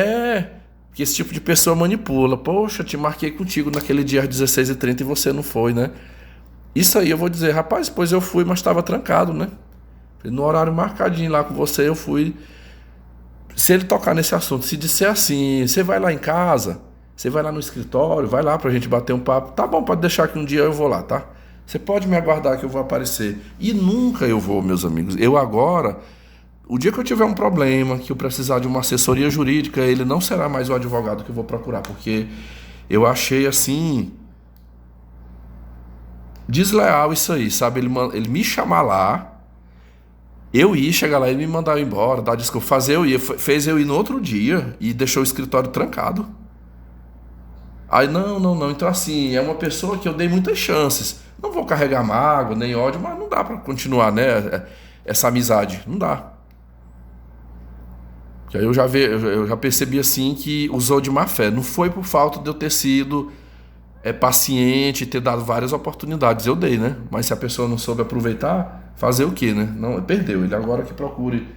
que esse tipo de pessoa manipula. Poxa, te marquei contigo naquele dia às 16h30 e você não foi, né? Isso aí eu vou dizer, rapaz, pois eu fui, mas estava trancado, né? No horário marcadinho lá com você, eu fui. Se ele tocar nesse assunto, se disser assim, você vai lá em casa, você vai lá no escritório, vai lá pra gente bater um papo, tá bom, pode deixar que um dia eu vou lá, tá? Você pode me aguardar que eu vou aparecer. E nunca eu vou, meus amigos. Eu agora, o dia que eu tiver um problema, que eu precisar de uma assessoria jurídica, ele não será mais o advogado que eu vou procurar, porque eu achei assim desleal isso aí, sabe? Ele me chamar lá, eu ia chegar lá e me mandar embora, dar desculpa, fez eu ir no outro dia e deixou o escritório trancado. Aí não, não, não, então assim, é uma pessoa que eu dei muitas chances. Não vou carregar mágoa, nem ódio, mas não dá pra continuar, né? Essa amizade, não dá. Que aí eu já percebi assim que usou de má fé. Não foi por falta de eu ter sido paciente, ter dado várias oportunidades. Eu dei, né? Mas se a pessoa não soube aproveitar, fazer o quê, né? Não, perdeu. Ele agora que procure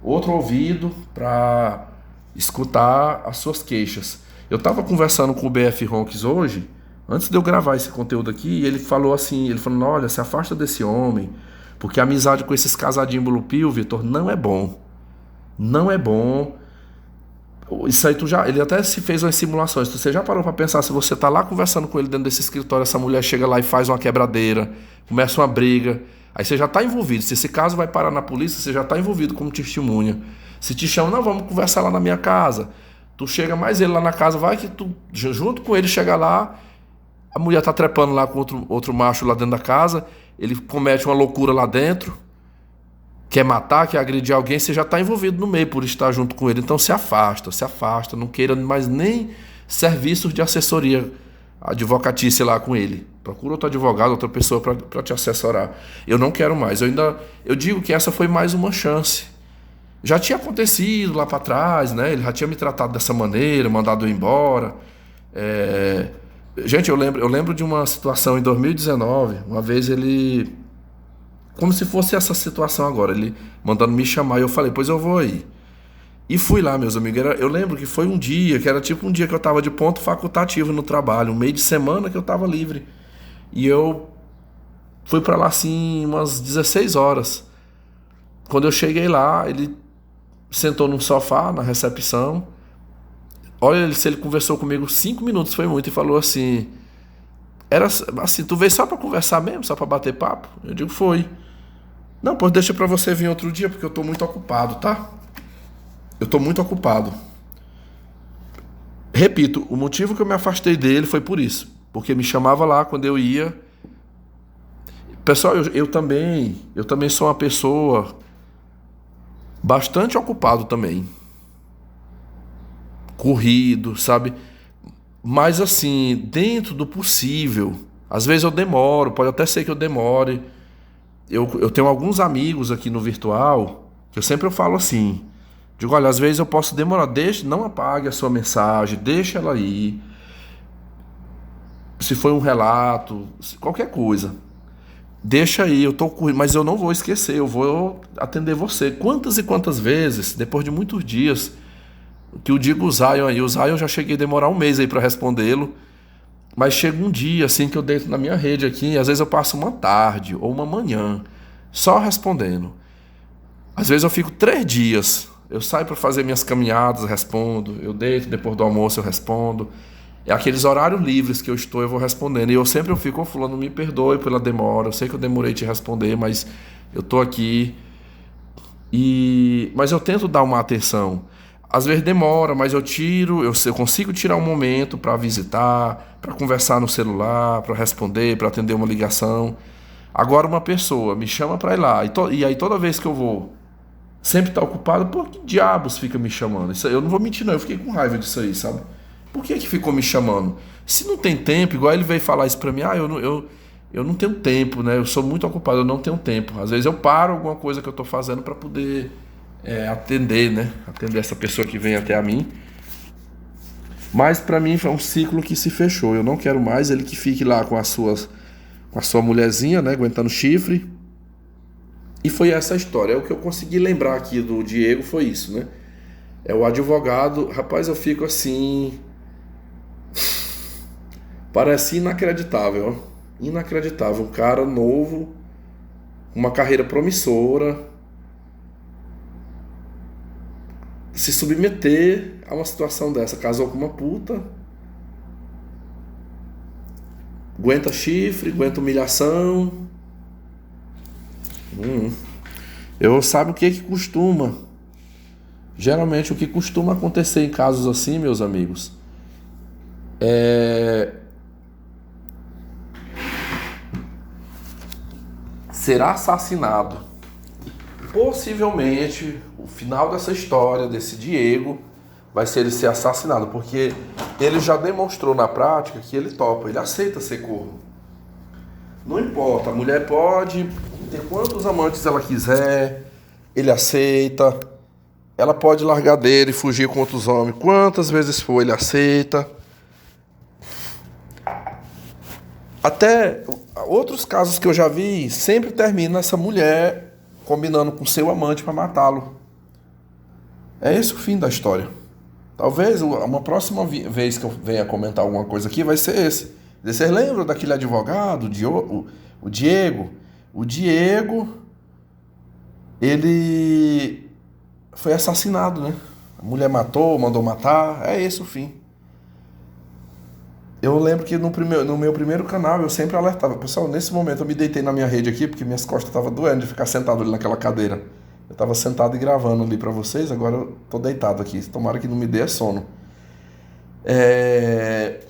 outro ouvido para escutar as suas queixas. Eu tava conversando com o BF Ronques hoje, antes de eu gravar esse conteúdo aqui, e ele falou assim, olha, se afasta desse homem, Porque a amizade com esses casadinhos blupio, Vitor, não é bom. Não é bom. Isso aí ele até se fez umas simulações. Você já parou pra pensar, se você tá lá conversando com ele dentro desse escritório, essa mulher chega lá e faz uma quebradeira, começa uma briga, aí você já tá envolvido. Se esse caso vai parar na polícia, você já tá envolvido como testemunha. Se te chamam, não, vamos conversar lá na minha casa. Tu chega mais ele lá na casa, vai que tu, junto com ele, chega lá, a mulher tá trepando lá com outro macho lá dentro da casa, ele comete uma loucura lá dentro, quer matar, quer agredir alguém, você já está envolvido no meio por estar junto com ele. Então se afasta, não queira mais nem serviços de assessoria advocatícia lá com ele. Procura outro advogado, outra pessoa para te assessorar. Eu não quero mais. Eu digo que essa foi mais uma chance. Já tinha acontecido lá para trás, né? Ele já tinha me tratado dessa maneira, mandado eu embora. Gente, eu lembro de uma situação em 2019, uma vez ele, como se fosse essa situação agora, ele mandando me chamar, e eu falei, pois eu vou aí. E fui lá, meus amigos. Eu lembro que foi um dia, que era tipo um dia que eu tava de ponto facultativo no trabalho, um meio de semana que eu tava livre. E eu fui pra lá assim, umas 16 horas. Quando eu cheguei lá, ele sentou num sofá, na recepção. Olha, se ele conversou comigo 5 minutos, foi muito, e falou assim, era assim, tu veio só pra conversar mesmo, só pra bater papo? Eu digo, foi. Não, pois deixa pra você vir outro dia, porque eu tô muito ocupado, tá? Eu tô muito ocupado. Repito, o motivo que eu me afastei dele foi por isso. Porque me chamava lá quando eu ia. Pessoal, eu também sou uma pessoa bastante ocupado também. Corrido, sabe? Mas assim, dentro do possível. Às vezes eu demoro, pode até ser que eu demore. Eu tenho alguns amigos aqui no virtual que eu falo assim, digo, olha, às vezes eu posso demorar, não apague a sua mensagem, deixa ela aí. Se foi um relato, qualquer coisa, deixa aí, eu tô correndo, mas eu não vou esquecer, eu vou atender você. Quantas e quantas vezes, depois de muitos dias, que eu digo o Zion aí, o Zion eu já cheguei a demorar um mês aí para respondê-lo, mas chega um dia assim que eu deito na minha rede aqui, e às vezes eu passo uma tarde ou uma manhã só respondendo. Às vezes eu fico 3 dias, eu saio para fazer minhas caminhadas, respondo, eu deito, depois do almoço eu respondo. É aqueles horários livres que eu vou respondendo. E eu fico, fulano, me perdoe pela demora, eu sei que eu demorei te responder, mas eu tô aqui. Mas eu tento dar uma atenção. Às vezes demora, mas eu consigo tirar um momento para visitar, para conversar no celular, para responder, para atender uma ligação. Agora uma pessoa me chama para ir lá, e aí toda vez que eu vou, sempre tá ocupado, por que diabos fica me chamando? Isso aí, eu não vou mentir não, eu fiquei com raiva disso aí, sabe? Por que ficou me chamando? Se não tem tempo, igual ele veio falar isso para mim, eu não tenho tempo, né? Eu sou muito ocupado, eu não tenho tempo. Às vezes eu paro alguma coisa que eu tô fazendo para poder atender, né? Atender essa pessoa que vem até a mim. Mas para mim foi um ciclo que se fechou. Eu não quero mais ele que fique lá com a sua mulherzinha, né? Aguentando chifre. E foi essa a história. O que eu consegui lembrar aqui do Diego foi isso, né? É o advogado. Rapaz, eu fico assim. Parece inacreditável, ó. Inacreditável. Um cara novo, uma carreira promissora, se submeter a uma situação dessa. Casou com uma puta, aguenta chifre, aguenta humilhação. Eu sabe o que costuma. Geralmente o que costuma acontecer em casos assim, meus amigos, será assassinado. Possivelmente, o final dessa história, desse Diego, vai ser ele ser assassinado, porque ele já demonstrou na prática que ele topa, ele aceita ser corno. Não importa, a mulher pode ter quantos amantes ela quiser, ele aceita. Ela pode largar dele e fugir com outros homens, quantas vezes for, ele aceita. Até outros casos que eu já vi, sempre termina essa mulher combinando com seu amante para matá-lo. É esse o fim da história. Talvez uma próxima vez que eu venha comentar alguma coisa aqui vai ser esse. Vocês lembram daquele advogado, o Diego? O Diego Ele foi assassinado, né? A mulher matou, mandou matar, é esse o fim. Eu lembro que no meu primeiro canal eu sempre alertava, pessoal, nesse momento eu me deitei na minha rede aqui porque minhas costas estavam doendo de ficar sentado ali naquela cadeira. Eu estava sentado e gravando ali pra vocês, agora eu tô deitado aqui. Tomara que não me dê sono. É,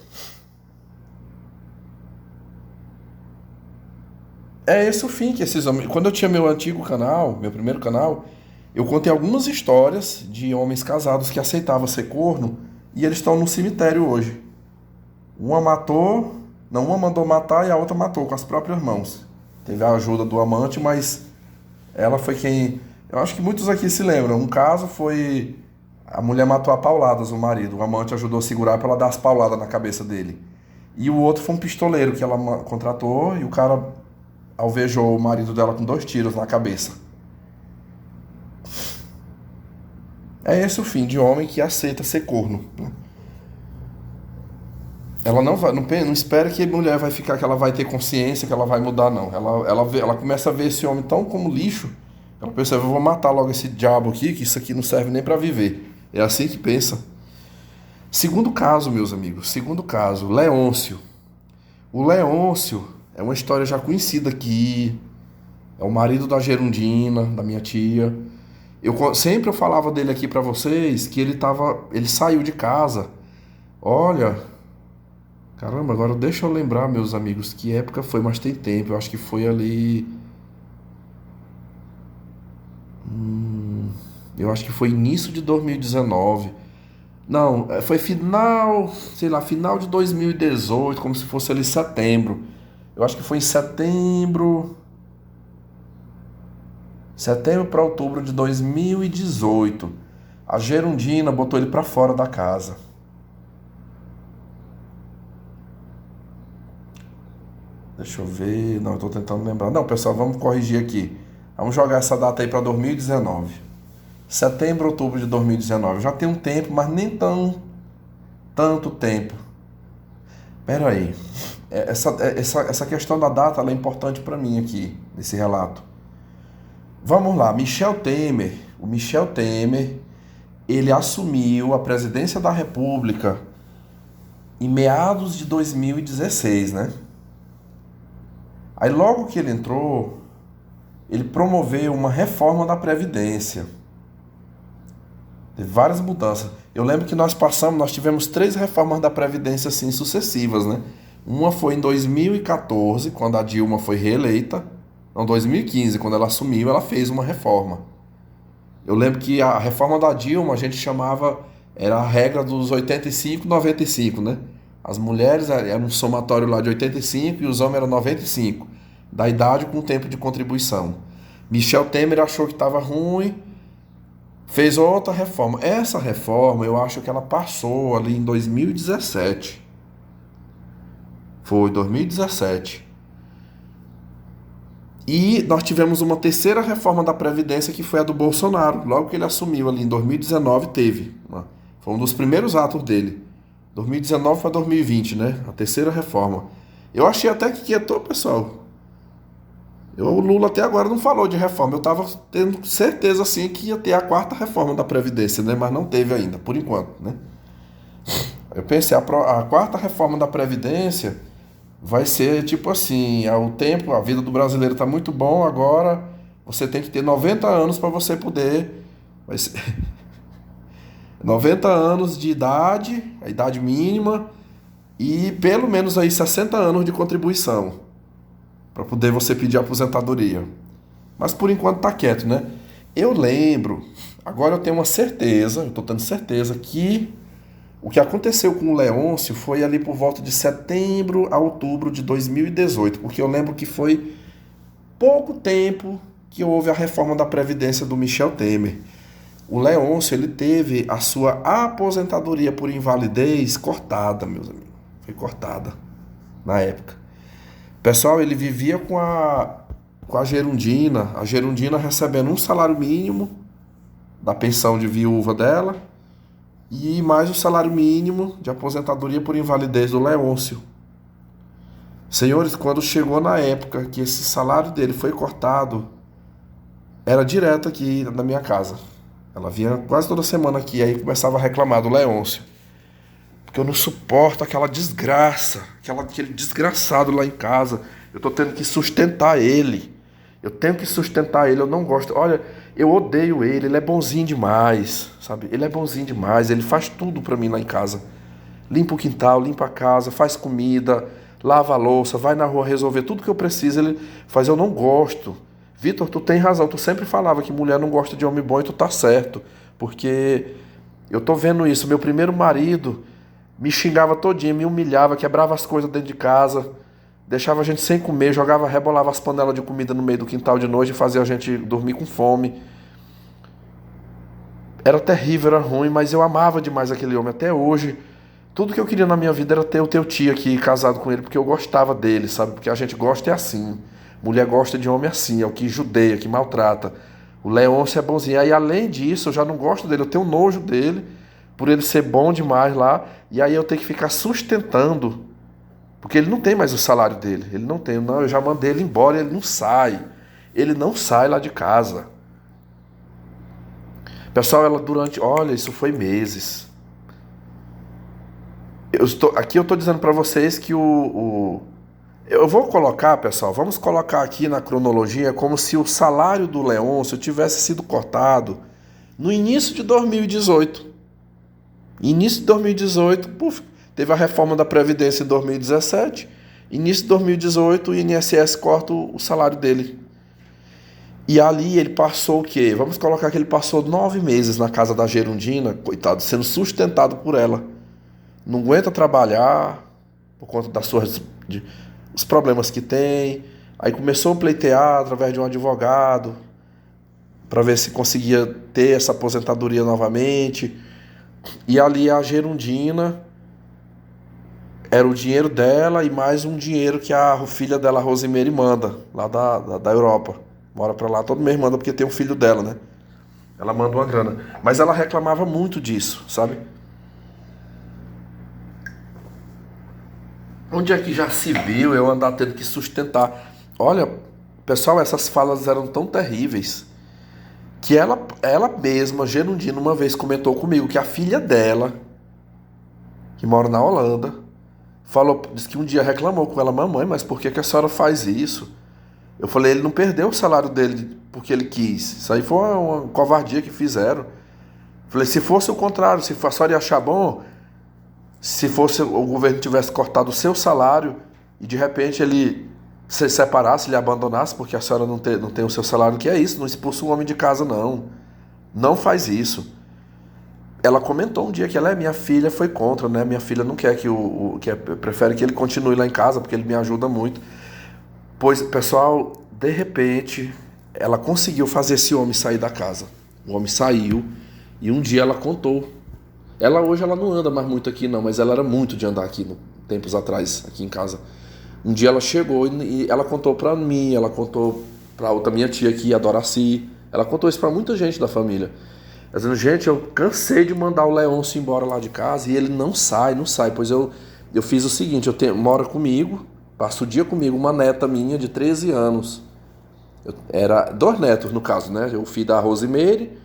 é esse o fim que esses homens. Quando eu tinha meu antigo canal, meu primeiro canal, eu contei algumas histórias de homens casados que aceitavam ser corno e eles estão no cemitério hoje. Uma matou, não, uma mandou matar e a outra matou com as próprias mãos. Teve a ajuda do amante, mas ela foi quem. Eu acho que muitos aqui se lembram. Um caso foi. A mulher matou a pauladas o marido. O amante ajudou a segurar para ela dar as pauladas na cabeça dele. E o outro foi um pistoleiro que ela contratou e o cara alvejou o marido dela com 2 tiros na cabeça. É esse o fim de homem que aceita ser corno, né? Ela não vai, não espera que a mulher vai ficar, que ela vai ter consciência, que ela vai mudar, não. Ela começa a ver esse homem tão como lixo, ela pensa, eu vou matar logo esse diabo aqui, que isso aqui não serve nem para viver. É assim que pensa. Segundo caso, meus amigos, segundo caso, Leôncio. O Leôncio é uma história já conhecida aqui, é o marido da Gerundina, da minha tia. Sempre eu falava dele aqui para vocês, que ele saiu de casa. Olha, caramba, agora deixa eu lembrar, meus amigos, que época foi, mas tem tempo. Eu acho que foi ali. Eu acho que foi início de 2019. Não, foi final, sei lá, final de 2018, como se fosse ali setembro. Eu acho que foi em setembro. Setembro para outubro de 2018. A Gerundina botou ele para fora da casa. Deixa eu ver. Não, eu tô tentando lembrar. Não, pessoal, vamos corrigir aqui. Vamos jogar essa data aí para 2019. Setembro, outubro de 2019. Já tem um tempo, mas nem tanto tempo. Pera aí. Essa questão da data ela é importante para mim aqui, nesse relato. Vamos lá. Michel Temer. O Michel Temer, ele assumiu a presidência da República em meados de 2016, né? Aí logo que ele entrou, ele promoveu uma reforma da Previdência. Teve várias mudanças. Eu lembro que nós tivemos 3 reformas da Previdência assim sucessivas, né? Uma foi em 2014, quando a Dilma foi reeleita. Não, 2015, quando ela assumiu, ela fez uma reforma. Eu lembro que a reforma da Dilma a gente chamava, era a regra dos 85, 95, né? As mulheres eram um somatório lá de 85 e os homens eram 95, da idade com o tempo de contribuição. Michel Temer achou que estava ruim, fez outra reforma. Essa reforma, eu acho que ela passou ali em 2017. Foi 2017. E nós tivemos uma terceira reforma da Previdência, que foi a do Bolsonaro. Logo que ele assumiu ali em 2019, teve. Foi um dos primeiros atos dele. 2019 para 2020, né? A terceira reforma. Eu achei até que quietou, pessoal. O Lula até agora não falou de reforma. Eu estava tendo certeza assim que ia ter a 4ª reforma da Previdência, né? Mas não teve ainda, por enquanto, né? Eu pensei, a 4ª reforma da Previdência vai ser tipo assim, a vida do brasileiro está muito bom, agora você tem que ter 90 anos para você poder. Vai ser 90 anos de idade, a idade mínima, e pelo menos aí 60 anos de contribuição para poder você pedir aposentadoria. Mas por enquanto tá quieto, né? Eu lembro, agora eu tenho uma certeza, eu tô tendo certeza que o que aconteceu com o Leôncio foi ali por volta de setembro a outubro de 2018, porque eu lembro que foi pouco tempo que houve a reforma da Previdência do Michel Temer. O Leôncio, ele teve a sua aposentadoria por invalidez cortada, meus amigos. Foi cortada na época. Pessoal, ele vivia com a Gerundina, a Gerundina recebendo um salário mínimo da pensão de viúva dela e mais o salário mínimo de aposentadoria por invalidez do Leôncio. Senhores, quando chegou na época que esse salário dele foi cortado, era direto aqui na minha casa. Ela vinha quase toda semana aqui, aí começava a reclamar do Leôncio. Porque eu não suporto aquela desgraça, aquele desgraçado lá em casa. Eu tô tendo que sustentar ele. Eu tenho que sustentar ele, eu não gosto. Olha, eu odeio ele é bonzinho demais, sabe? Ele é bonzinho demais, ele faz tudo pra mim lá em casa. Limpa o quintal, limpa a casa, faz comida, lava a louça, vai na rua resolver tudo que eu preciso, ele faz, eu não gosto. Vitor, tu tem razão, tu sempre falava que mulher não gosta de homem bom e tu tá certo. Porque eu tô vendo isso, meu primeiro marido me xingava todinho, me humilhava, quebrava as coisas dentro de casa, deixava a gente sem comer, jogava, rebolava as panelas de comida no meio do quintal de noite e fazia a gente dormir com fome. Era terrível, era ruim, mas eu amava demais aquele homem até hoje. Tudo que eu queria na minha vida era ter o teu tio aqui casado com ele, porque eu gostava dele, sabe? Porque a gente gosta é assim. Mulher gosta de homem assim, é o que judeia, que maltrata. O Leôncio é bonzinho. Aí, além disso, eu já não gosto dele, eu tenho nojo dele, por ele ser bom demais lá. E aí eu tenho que ficar sustentando, porque ele não tem mais o salário dele. Ele não tem, não, eu já mandei ele embora, ele não sai. Ele não sai lá de casa. Pessoal, ela durante, olha, isso foi meses. Aqui eu estou dizendo para vocês que eu vou colocar, pessoal, vamos colocar aqui na cronologia como se o salário do Leôncio tivesse sido cortado no início de 2018. Início de 2018, puf, teve a reforma da Previdência em 2017. Início de 2018, o INSS corta o salário dele. E ali ele passou o quê? Vamos colocar que ele passou 9 meses na casa da Gerundina, coitado, sendo sustentado por ela. Não aguenta trabalhar por conta os problemas que tem. Aí começou a pleitear através de um advogado para ver se conseguia ter essa aposentadoria novamente. E ali a Gerundina era o dinheiro dela e mais um dinheiro que a filha dela, a Rosemary, manda lá da Europa. Mora pra lá, todo mês manda porque tem um filho dela, né? Ela manda uma grana. Mas ela reclamava muito disso, sabe? Onde é que já se viu eu andar tendo que sustentar? Olha, pessoal, essas falas eram tão terríveis que ela mesma, Gerundina, uma vez comentou comigo que a filha dela, que mora na Holanda, disse que um dia reclamou com ela: mamãe, mas por que a senhora faz isso? Eu falei: ele não perdeu o salário dele porque ele quis. Isso aí foi uma covardia que fizeram. Eu falei: se fosse o contrário, se a senhora ia achar bom, se fosse o governo tivesse cortado o seu salário e de repente ele se separasse, ele abandonasse porque a senhora não tem o seu salário, que é isso? Não expulsa um homem de casa, não. Não faz isso. Ela comentou um dia que minha filha foi contra, né? Minha filha não quer prefere que ele continue lá em casa porque ele me ajuda muito. Pois, pessoal, de repente, ela conseguiu fazer esse homem sair da casa. O homem saiu e um dia ela contou. Hoje ela não anda mais muito aqui não, mas ela era muito de andar aqui, tempos atrás, aqui em casa. Um dia ela chegou e ela contou pra mim, ela contou pra outra minha tia aqui, a Doraci. Ela contou isso pra muita gente da família. Ela dizendo: gente, eu cansei de mandar o Leôncio embora lá de casa e ele não sai. Pois eu fiz o seguinte: mora comigo, passa o dia comigo, uma neta minha de 13 anos. Era 2 netos, no caso, né? O filho da Rosemary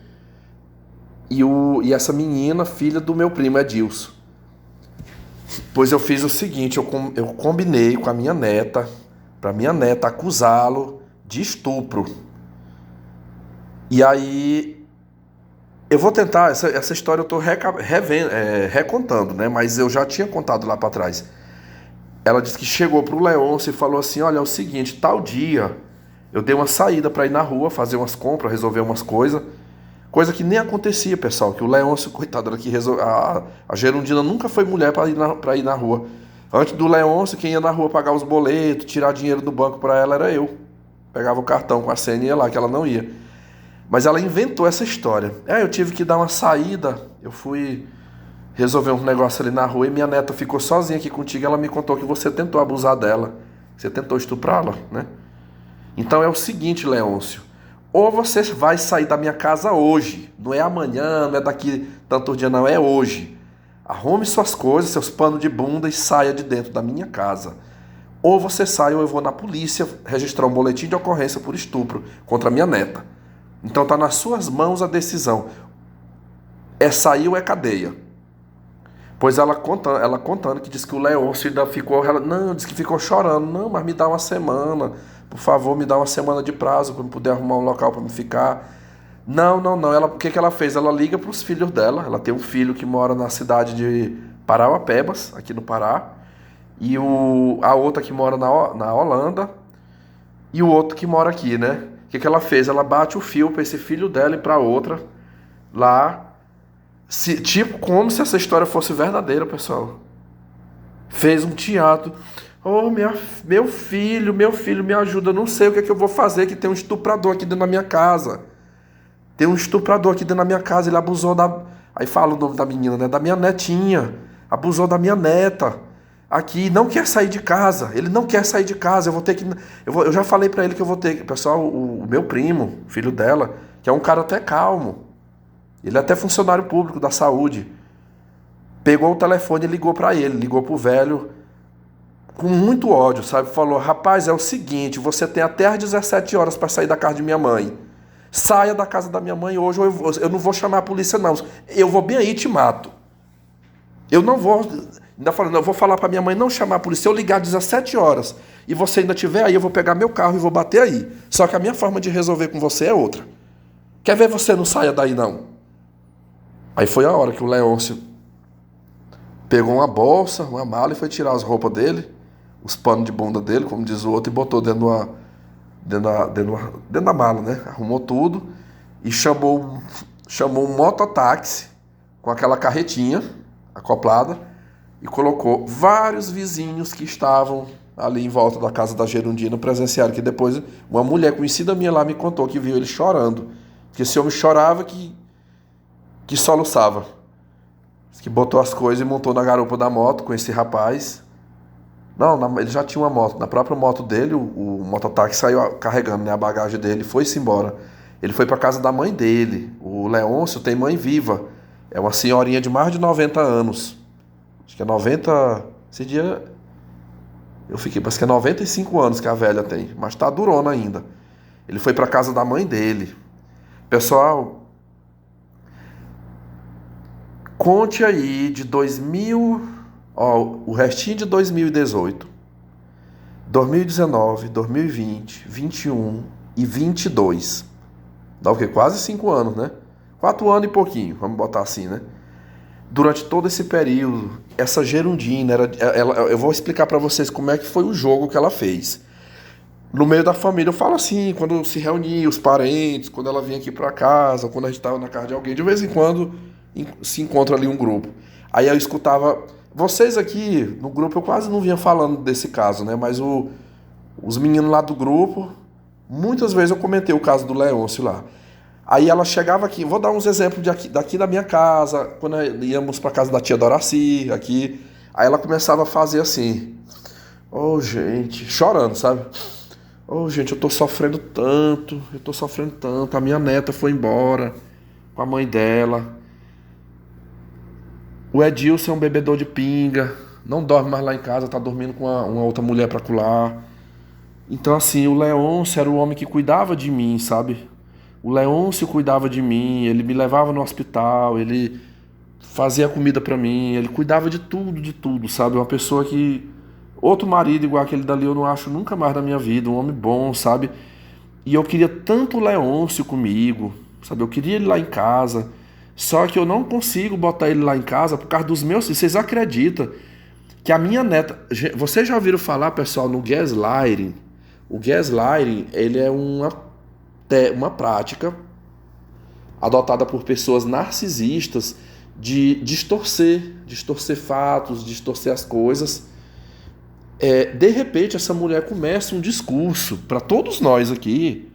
e essa menina, filha do meu primo, Edilson. Pois eu fiz o seguinte: eu combinei com a minha neta, pra minha neta acusá-lo de estupro. E aí, eu vou tentar, essa história eu tô recontando, né? Mas eu já tinha contado lá pra trás. Ela disse que chegou pro Leôncio e falou assim: olha, é o seguinte, tal dia eu dei uma saída para ir na rua, fazer umas compras, resolver umas coisas. Coisa que nem acontecia, pessoal, que o Leôncio, coitado, era que a Gerundina nunca foi mulher para ir na rua. Antes do Leôncio, quem ia na rua pagar os boletos, tirar dinheiro do banco para ela era eu. Pegava o cartão com a senha e ia lá, que ela não ia. Mas ela inventou essa história. Eu tive que dar uma saída, eu fui resolver um negócio ali na rua e minha neta ficou sozinha aqui contigo. Ela me contou que você tentou abusar dela, você tentou estuprá-la, né? Então é o seguinte, Leôncio: ou você vai sair da minha casa hoje, não é amanhã, não é daqui tantos dias, não, é hoje. Arrume suas coisas, seus panos de bunda e saia de dentro da minha casa. Ou você sai ou eu vou na polícia registrar um boletim de ocorrência por estupro contra a minha neta. Então tá nas suas mãos a decisão. É sair ou é cadeia. Pois ela contando que disse que o Leôncio ainda ficou. Não, disse que ficou chorando. Não, mas me dá uma semana. Por favor, me dá uma semana de prazo para eu poder arrumar um local para me ficar. Não, não, não. O que ela fez? Ela liga para os filhos dela. Ela tem um filho que mora na cidade de Parauapebas, aqui no Pará. E a outra que mora na Holanda. E o outro que mora aqui, né? O que ela fez? Ela bate o fio para esse filho dela e para outra lá. Tipo, como se essa história fosse verdadeira, pessoal. Fez um teatro. Oh, meu filho, me ajuda. Eu não sei o que é que eu vou fazer, que tem um estuprador aqui dentro da minha casa. Tem um estuprador aqui dentro da minha casa. Ele abusou da... Aí fala o nome da menina, né? Da minha netinha. Abusou da minha neta. Aqui, não quer sair de casa. Ele não quer sair de casa. Eu vou ter que... Eu já falei pra ele que eu vou ter que... Pessoal, o meu primo, filho dela, que é um cara até calmo. Ele é até funcionário público da saúde. Pegou o telefone e ligou pra ele. Ligou pro velho com muito ódio, sabe? Falou, rapaz, é o seguinte, você tem até às 17 horas pra sair da casa de minha mãe. Saia da casa da minha mãe hoje, ou eu não vou chamar a polícia, não. Eu vou bem aí e te mato. Eu não vou... Ainda falando, eu vou falar pra minha mãe não chamar a polícia. Se eu ligar às 17 horas e você ainda estiver aí, eu vou pegar meu carro e vou bater aí. Só que a minha forma de resolver com você é outra. Quer ver você não saia daí, não? Aí foi a hora que o Leôncio pegou uma bolsa, uma mala e foi tirar as roupas dele, os panos de bunda dele, como diz o outro, e botou dentro da mala, né? Arrumou tudo e chamou um mototáxi com aquela carretinha acoplada e colocou vários vizinhos que estavam ali em volta da casa da Gerundina presenciaram, que depois uma mulher conhecida minha lá me contou que viu ele chorando, que esse homem chorava que soluçava. Que botou as coisas e montou na garupa da moto com esse rapaz. Não, ele já tinha uma moto. Na própria moto dele, o mototáxi saiu carregando, né, a bagagem dele e foi-se embora. Ele foi para casa da mãe dele. O Leôncio tem mãe viva. É uma senhorinha de mais de 90 anos. Acho que é 90... Esse dia eu fiquei... Parece que é 95 anos que a velha tem. Mas tá durona ainda. Ele foi para casa da mãe dele. Pessoal... Conte aí de 2000, ó, o restinho de 2018, 2019, 2020, 21 e 22. Dá o quê? Quase 5 anos, né? 4 anos e pouquinho, vamos botar assim, né? Durante todo esse período, essa Gerundina, eu vou explicar pra vocês como é que foi o jogo que ela fez. No meio da família, eu falo assim, quando se reunia, os parentes, quando ela vinha aqui pra casa, quando a gente tava na casa de alguém, de vez em quando se encontra ali um grupo. Aí eu escutava... Vocês aqui, no grupo, eu quase não vinha falando desse caso, né? Mas os meninos lá do grupo, muitas vezes eu comentei o caso do Leôncio lá. Aí ela chegava aqui, vou dar uns exemplos daqui da minha casa, quando íamos pra casa da tia Doraci, aqui. Aí ela começava a fazer assim... Oh, gente... Chorando, sabe? Oh, gente, eu tô sofrendo tanto, a minha neta foi embora com a mãe dela. O Edilson é um bebedor de pinga, não dorme mais lá em casa, tá dormindo com uma outra mulher pra colar. Então, assim, o Leôncio era o homem que cuidava de mim, sabe? O Leôncio cuidava de mim, ele me levava no hospital, ele fazia comida pra mim, ele cuidava de tudo, sabe? Uma pessoa que... Outro marido igual aquele dali eu não acho nunca mais na minha vida, um homem bom, sabe? E eu queria tanto o Leôncio comigo, sabe? Eu queria ele lá em casa, só que eu não consigo botar ele lá em casa por causa dos meus... Vocês acreditam que a minha neta... Vocês já ouviram falar, pessoal, no gaslighting? O gaslighting, ele é uma prática adotada por pessoas narcisistas de distorcer fatos, distorcer as coisas. De repente, essa mulher começa um discurso para todos nós aqui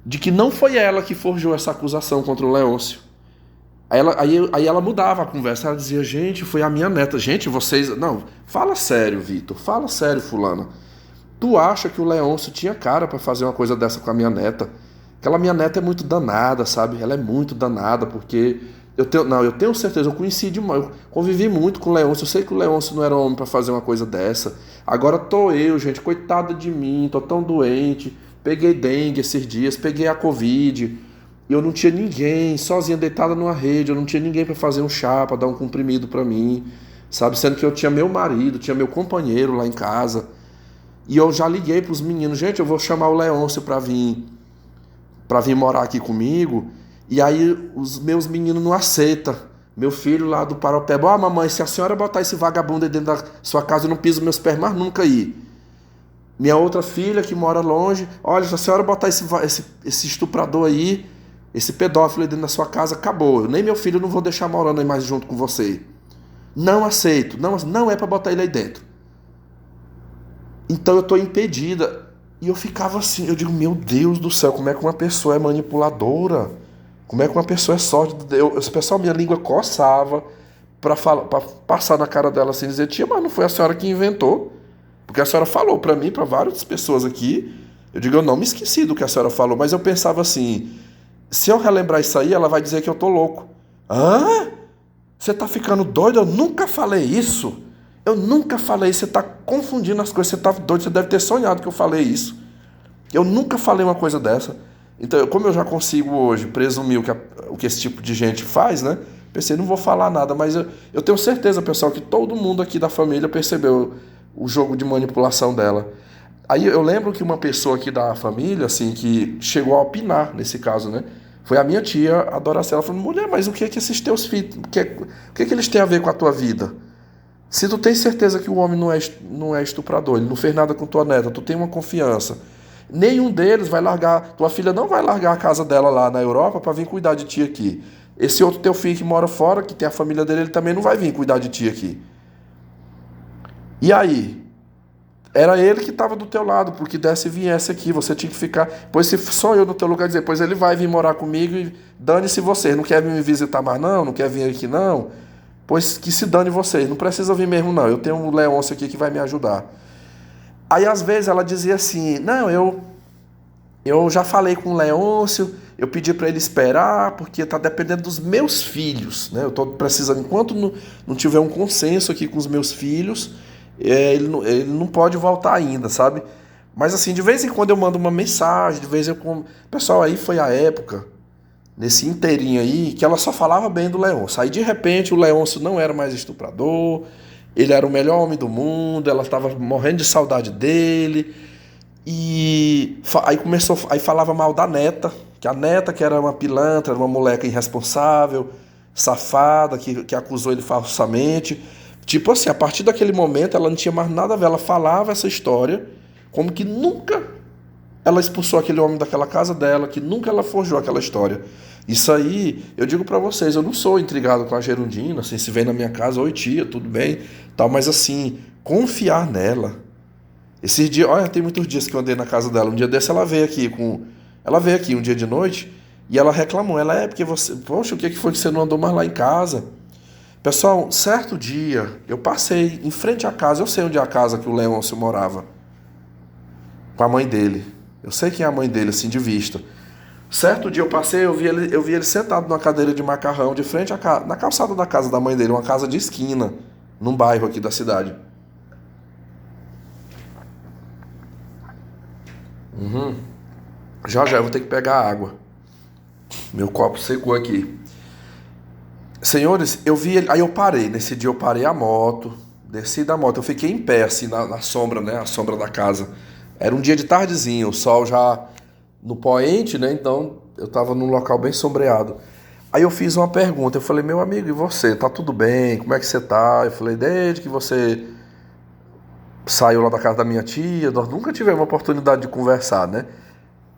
de que não foi ela que forjou essa acusação contra o Leôncio. Aí ela mudava a conversa, ela dizia, gente, foi a minha neta. Gente, vocês... Não, fala sério, Vitor, fala sério, fulana. Tu acha que o Leôncio tinha cara para fazer uma coisa dessa com a minha neta? Aquela minha neta é muito danada, sabe? Ela é muito danada, porque... Eu tenho certeza, eu convivi muito com o Leôncio, eu sei que o Leôncio não era homem para fazer uma coisa dessa. Agora tô eu, gente, coitada de mim, tô tão doente, peguei dengue esses dias, peguei a Covid... eu não tinha ninguém, sozinha deitada numa rede, eu não tinha ninguém para fazer um chá, para dar um comprimido para mim, sabe? Sendo que eu tinha meu marido, tinha meu companheiro lá em casa. E eu já liguei para os meninos, gente, eu vou chamar o Leôncio para vir morar aqui comigo. E aí os meus meninos não aceitam. Meu filho lá do Paropeba, mamãe, se a senhora botar esse vagabundo aí dentro da sua casa, eu não piso meus pés mais nunca aí. Minha outra filha que mora longe, olha, se a senhora botar esse estuprador aí, esse pedófilo aí dentro da sua casa, acabou. Nem meu filho não vou deixar morando aí mais junto com você. Não aceito, não é para botar ele aí dentro. Então eu tô impedida. E eu ficava assim, eu digo, meu Deus do céu, como é que uma pessoa é manipuladora? Como é que uma pessoa é sórdida? Pessoal, minha língua coçava pra passar na cara dela assim, dizer, tia, mas não foi a senhora que inventou. Porque a senhora falou pra mim, pra várias pessoas aqui. Eu digo, eu não me esqueci do que a senhora falou, mas eu pensava assim, se eu relembrar isso aí, ela vai dizer que eu tô louco. Hã? Você tá ficando doido? Eu nunca falei isso. Eu nunca falei isso. Você tá confundindo as coisas. Você tá doido. Você deve ter sonhado que eu falei isso. Eu nunca falei uma coisa dessa. Então, como eu já consigo hoje presumir o que esse tipo de gente faz, né? Pensei, não vou falar nada, mas eu tenho certeza, pessoal, que todo mundo aqui da família percebeu o jogo de manipulação dela. Aí eu lembro que uma pessoa aqui da família, assim, que chegou a opinar nesse caso, né? Foi a minha tia, a Doracela, falando, mulher, mas o que é que esses teus filhos, o que é que eles têm a ver com a tua vida? Se tu tem certeza que o homem não é estuprador, ele não fez nada com tua neta, tu tem uma confiança, nenhum deles vai largar, tua filha não vai largar a casa dela lá na Europa para vir cuidar de ti aqui. Esse outro teu filho que mora fora, que tem a família dele, ele também não vai vir cuidar de ti aqui. E aí? Era ele que estava do teu lado, porque desse e viesse aqui, você tinha que ficar. Pois se só eu no teu lugar dizer, pois ele vai vir morar comigo e dane-se você, não quer vir me visitar mais não, não quer vir aqui não, pois que se dane vocês, não precisa vir mesmo não, eu tenho um Leôncio aqui que vai me ajudar. Aí às vezes ela dizia assim, não, eu já falei com o Leôncio, eu pedi para ele esperar, porque está dependendo dos meus filhos, né? Eu estou precisando, enquanto não tiver um consenso aqui com os meus filhos, ele não pode voltar ainda, sabe? Mas assim, de vez em quando eu mando uma mensagem, de vez em quando... Pessoal, aí foi a época, nesse inteirinho aí, que ela só falava bem do Leôncio. Aí de repente o Leôncio não era mais estuprador, ele era o melhor homem do mundo, ela estava morrendo de saudade dele. E aí falava mal da neta, que a neta que era uma pilantra, era uma moleca irresponsável, safada, que acusou ele falsamente. Tipo assim, a partir daquele momento ela não tinha mais nada a ver, ela falava essa história como que nunca ela expulsou aquele homem daquela casa dela, que nunca ela forjou aquela história. Isso aí, eu digo pra vocês, eu não sou intrigado com a Gerundina, assim, se vem na minha casa, oi tia, tudo bem, tal, mas assim, confiar nela. Esses dias, olha, tem muitos dias que eu andei na casa dela. Um dia desse ela veio aqui um dia de noite e ela reclamou. Ela porque você, poxa, o que foi que você não andou mais lá em casa? Pessoal, certo dia eu passei em frente à casa, eu sei onde é a casa que o Leôncio morava, com a mãe dele. Eu sei quem é a mãe dele, assim, de vista. Certo dia eu passei, eu vi ele sentado numa cadeira de macarrão de frente na calçada da casa da mãe dele, uma casa de esquina, num bairro aqui da cidade. Já eu vou ter que pegar água. Meu copo secou aqui. Senhores, eu vi ele. Aí eu parei. Nesse dia eu parei a moto. Desci da moto. Eu fiquei em pé, assim, na sombra, né? A sombra da casa. Era um dia de tardezinho. O sol já no poente, né? Então eu tava num local bem sombreado. Aí eu fiz uma pergunta. Eu falei, meu amigo, e você? Tá tudo bem? Como é que você tá? Eu falei, desde que você saiu lá da casa da minha tia, nós nunca tivemos uma oportunidade de conversar, né?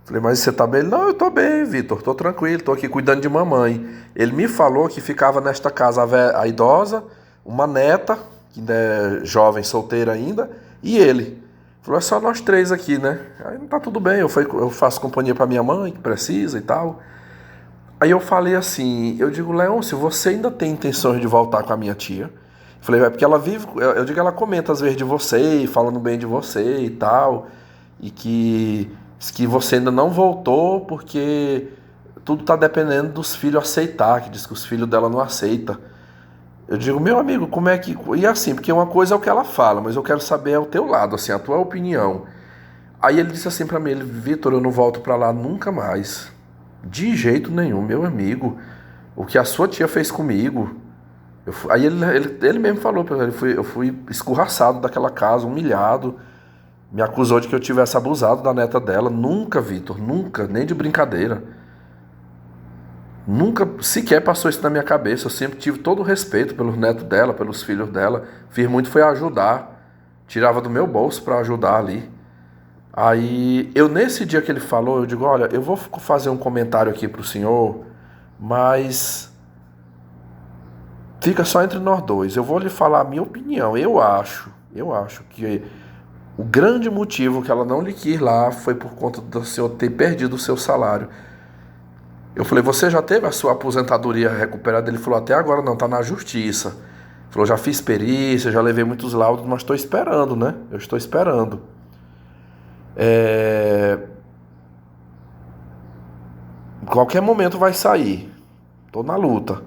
Falei, mas você tá bem? Ele, não, eu tô bem, Vitor, tô tranquilo, tô aqui cuidando de mamãe. Ele me falou que ficava nesta casa a idosa, uma neta, que ainda é jovem, solteira ainda, e ele. Falou, é só nós três aqui, né? Aí tá tudo bem, eu faço companhia pra minha mãe, que precisa e tal. Aí eu falei assim, eu digo, Leôncio, você ainda tem intenções de voltar com a minha tia? Falei, é porque ela vive, eu digo, ela comenta às vezes de você, falando bem de você e tal, e que você ainda não voltou porque tudo tá dependendo dos filhos aceitar, que diz que os filhos dela não aceitam. Eu digo, meu amigo, como é que... E assim, porque uma coisa é o que ela fala, mas eu quero saber o teu lado, assim, a tua opinião. Aí ele disse assim pra mim, Vitor, eu não volto pra lá nunca mais. De jeito nenhum, meu amigo. O que a sua tia fez comigo. Aí ele mesmo falou pra ele, eu fui escorraçado daquela casa, humilhado. Me acusou de que eu tivesse abusado da neta dela. Nunca, Vitor, nunca, nem de brincadeira. Nunca sequer passou isso na minha cabeça. Eu sempre tive todo o respeito pelos netos dela, pelos filhos dela. Fiz muito foi ajudar. Tirava do meu bolso pra ajudar ali. Aí, nesse dia que ele falou, eu digo, olha, eu vou fazer um comentário aqui pro senhor, mas fica só entre nós dois. Eu vou lhe falar a minha opinião. Eu acho que o grande motivo que ela não lhe quis lá foi por conta do senhor ter perdido o seu salário. Eu falei, você já teve a sua aposentadoria recuperada? Ele falou, até agora não, tá na justiça. Ele falou, já fiz perícia, já levei muitos laudos, mas estou esperando, né? Eu estou esperando. Em qualquer momento vai sair. Tô na luta.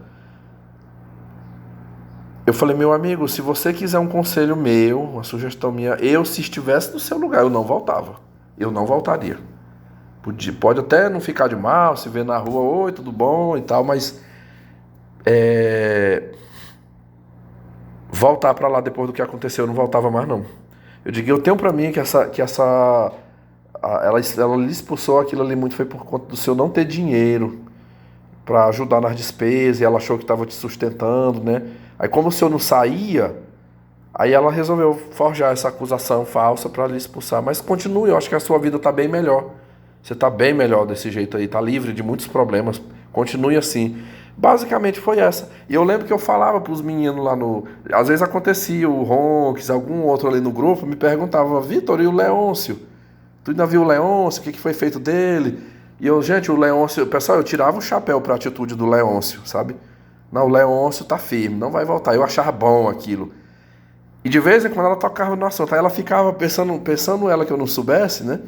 Eu falei, meu amigo, se você quiser um conselho meu, uma sugestão minha, se estivesse no seu lugar, eu não voltava. Eu não voltaria. Pode até não ficar de mal, se ver na rua, oi, tudo bom e tal, mas voltar pra lá depois do que aconteceu, eu não voltava mais não. Eu digo, eu tenho pra mim ela lhe expulsou aquilo ali muito foi por conta do seu não ter dinheiro pra ajudar nas despesas, e ela achou que estava te sustentando, né? Aí como o senhor não saía, aí ela resolveu forjar essa acusação falsa pra lhe expulsar. Mas continue, eu acho que a sua vida tá bem melhor. Você tá bem melhor desse jeito aí, tá livre de muitos problemas. Continue assim. Basicamente foi essa. E eu lembro que eu falava pros meninos lá no... Às vezes acontecia, o Ronques, algum outro ali no grupo, me perguntava, Vitor, e o Leôncio? Tu ainda viu o Leôncio? O que foi feito dele? E eu, gente, o Leôncio... Pessoal, eu tirava o chapéu pra atitude do Leôncio, sabe? Não, o Leôncio tá firme, não vai voltar. Eu achava bom aquilo. E de vez em quando ela tocava no assunto. Aí ela ficava pensando ela que eu não soubesse, né?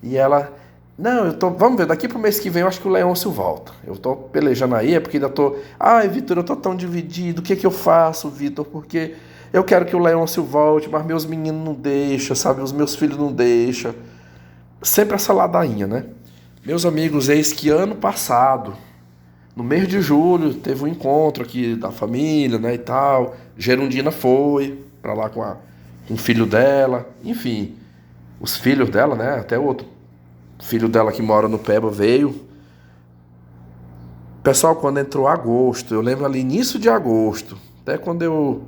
E ela... Não, vamos ver, daqui pro mês que vem eu acho que o Leôncio volta. Eu tô pelejando aí, é porque ainda tô... Ai, Vitor, eu tô tão dividido, o que que eu faço, Vitor? Porque eu quero que o Leôncio volte, mas meus meninos não deixam, sabe? Os meus filhos não deixam. Sempre essa ladainha, né? Meus amigos, eis que ano passado, no mês de julho, teve um encontro aqui da família, né, e tal. Gerundina foi pra lá com o filho dela, enfim, os filhos dela, né, até o outro filho dela que mora no Peba veio. Pessoal, quando entrou agosto, eu lembro ali início de agosto, até quando eu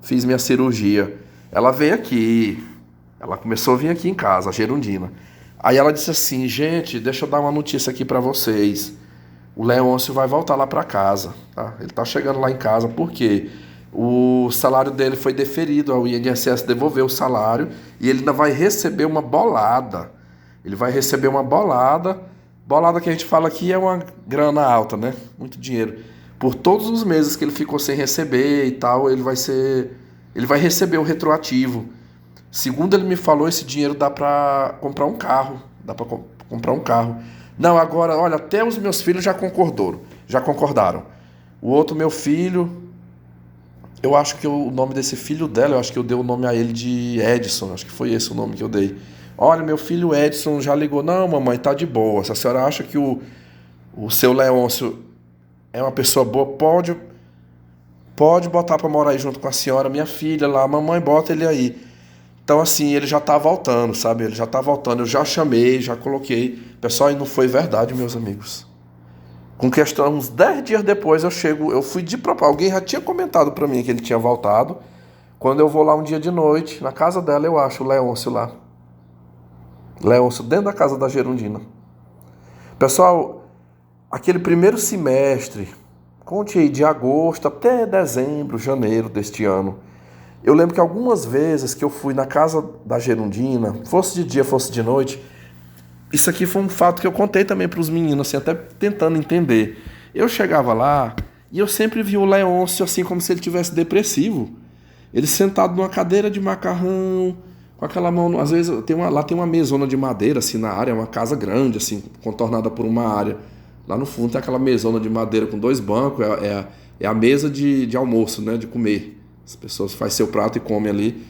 fiz minha cirurgia, ela veio aqui, ela começou a vir aqui em casa, a Gerundina. Aí ela disse assim, gente, deixa eu dar uma notícia aqui pra vocês. O Leôncio vai voltar lá pra casa, tá? Ele tá chegando lá em casa porque o salário dele foi deferido, o INSS devolveu o salário e ele ainda vai receber uma bolada. Ele vai receber uma bolada que a gente fala aqui é uma grana alta, né? Muito dinheiro. Por todos os meses que ele ficou sem receber e tal, ele vai receber o retroativo. Segundo ele me falou, esse dinheiro dá pra comprar um carro, comprar um carro. Não, agora, olha, até os meus filhos já concordaram. O outro meu filho, eu acho que o nome desse filho dela, eu acho que eu dei o nome a ele de Edson, acho que foi esse o nome que eu dei. Olha, meu filho Edson já ligou. Não, mamãe, tá de boa. Se a senhora acha que o seu Leôncio é uma pessoa boa, pode botar pra morar aí junto com a senhora, minha filha lá. Mamãe, bota ele aí. Então, assim, ele já tá voltando, sabe? Ele já tá voltando. Eu já chamei, já coloquei. Pessoal, e não foi verdade, meus amigos. Com questão, uns 10 dias depois eu fui de propósito. Alguém já tinha comentado pra mim que ele tinha voltado. Quando eu vou lá um dia de noite, na casa dela, eu acho o Leôncio lá. Leôncio, dentro da casa da Gerundina. Pessoal, aquele primeiro semestre, conte aí, de agosto até dezembro, janeiro deste ano, eu lembro que algumas vezes que eu fui na casa da Gerundina, fosse de dia, fosse de noite, isso aqui foi um fato que eu contei também para os meninos, assim, até tentando entender. Eu chegava lá e eu sempre vi o Leôncio assim como se ele tivesse depressivo. Ele sentado numa cadeira de macarrão, com aquela mão, às vezes lá tem uma mesona de madeira assim na área, uma casa grande assim, contornada por uma área. Lá no fundo tem aquela mesona de madeira com 2 bancos, é a mesa de almoço, né, de comer. As pessoas fazem seu prato e comem ali.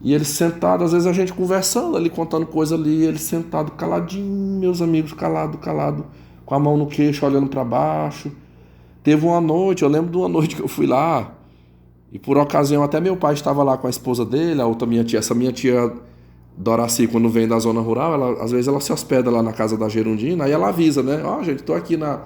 E ele sentado, às vezes a gente conversando ali, contando coisa ali, ele sentado caladinho, meus amigos, calado, com a mão no queixo, olhando para baixo. Teve uma noite, eu lembro de uma noite que eu fui lá, e por ocasião até meu pai estava lá com a esposa dele, a outra minha tia, essa minha tia Doraci, quando vem da zona rural, às vezes ela se hospeda lá na casa da Gerundina, aí ela avisa, né? Ó, gente, tô aqui na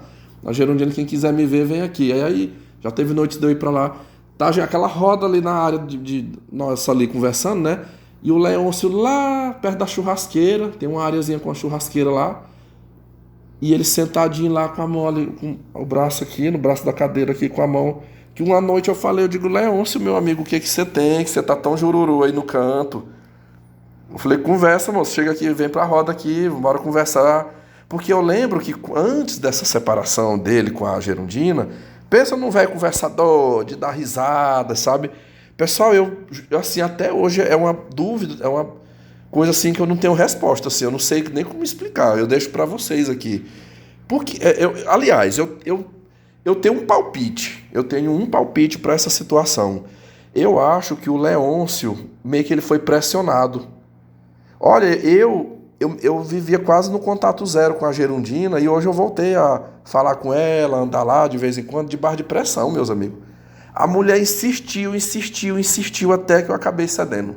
Gerundina, quem quiser me ver, vem aqui. Aí já teve noite de eu ir pra lá. Tá já aquela roda ali na área de nossa ali conversando, né? E o Leôncio lá perto da churrasqueira, tem uma areazinha com a churrasqueira lá, e ele sentadinho lá com a mão ali, com o braço aqui, no braço da cadeira aqui, com a mão. Que uma noite eu falei, eu digo, Leôncio, meu amigo, o que que você tem? Que você tá tão jururu aí no canto. Eu falei, conversa, moço, chega aqui, vem pra roda aqui, bora conversar. Porque eu lembro que antes dessa separação dele com a Gerundina, pensa num velho conversador, de dar risada, sabe? Pessoal, eu, assim, até hoje é uma dúvida, é uma coisa assim que eu não tenho resposta, assim, eu não sei nem como explicar, eu deixo pra vocês aqui. Porque, aliás, eu tenho um palpite pra essa situação. Eu acho que o Leôncio, meio que ele foi pressionado. Olha, eu vivia quase no contato zero com a Gerundina e hoje eu voltei a falar com ela, andar lá de vez em quando, debaixo de pressão, meus amigos. A mulher insistiu, insistiu, insistiu até que eu acabei cedendo.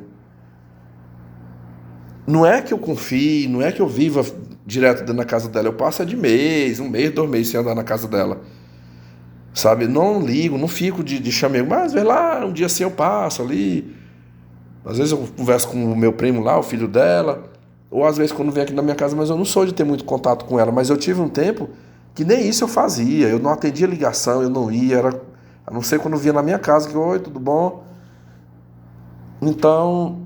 Não é que eu confie, não é que eu viva direto dentro da casa dela. Eu passo de mês, um mês, 2 meses sem andar na casa dela. Sabe? Não ligo, não fico de chamego, mas vê lá, um dia assim eu passo ali. Às vezes eu converso com o meu primo lá, o filho dela, ou às vezes quando vem aqui na minha casa, mas eu não sou de ter muito contato com ela. Mas eu tive um tempo que nem isso eu fazia. Eu não atendia ligação, eu não ia, a não ser quando via na minha casa, que, oi, tudo bom? Então,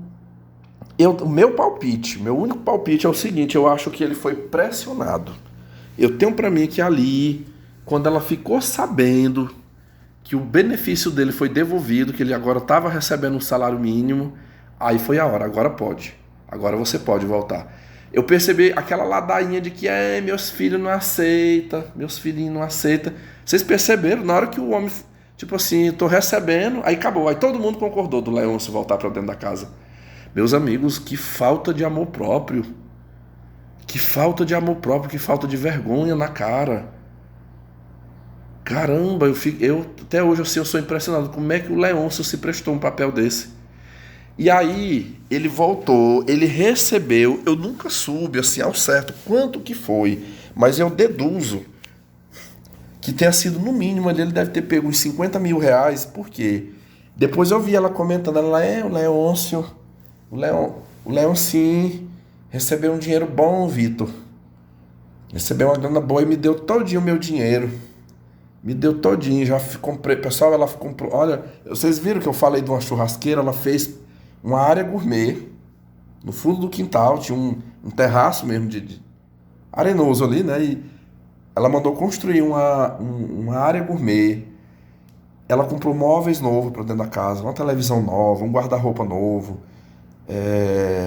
o meu único palpite é o seguinte, eu acho que ele foi pressionado. Eu tenho pra mim que ali, quando ela ficou sabendo que o benefício dele foi devolvido, que ele agora estava recebendo um salário mínimo, aí foi a hora, agora pode. Agora você pode voltar. Eu percebi aquela ladainha de que meus filhos não aceitam, meus filhinhos não aceitam. Vocês perceberam? Na hora que o homem, tipo assim, tô recebendo, aí acabou. Aí todo mundo concordou do Leôncio voltar para dentro da casa. Meus amigos, que falta de amor próprio. Que falta de amor próprio, que falta de vergonha na cara. Caramba, eu até hoje assim, eu sou impressionado. Como é que o Leôncio se prestou um papel desse? E aí, ele voltou, ele recebeu, eu nunca soube assim ao certo quanto que foi, mas eu deduzo que tenha sido no mínimo, ele deve ter pego uns 50 mil reais, por quê? Depois eu vi ela comentando, ela o Leôncio, o Leoncinho recebeu um dinheiro bom, Vitor. Recebeu uma grana boa e me deu todinho o meu dinheiro. Me deu todinho, já comprei. Pessoal, ela comprou. Olha, vocês viram que eu falei de uma churrasqueira? Ela fez uma área gourmet no fundo do quintal. Tinha um terraço mesmo de arenoso ali, né? E ela mandou construir uma área gourmet. Ela comprou móveis novos para dentro da casa, uma televisão nova, um guarda-roupa novo,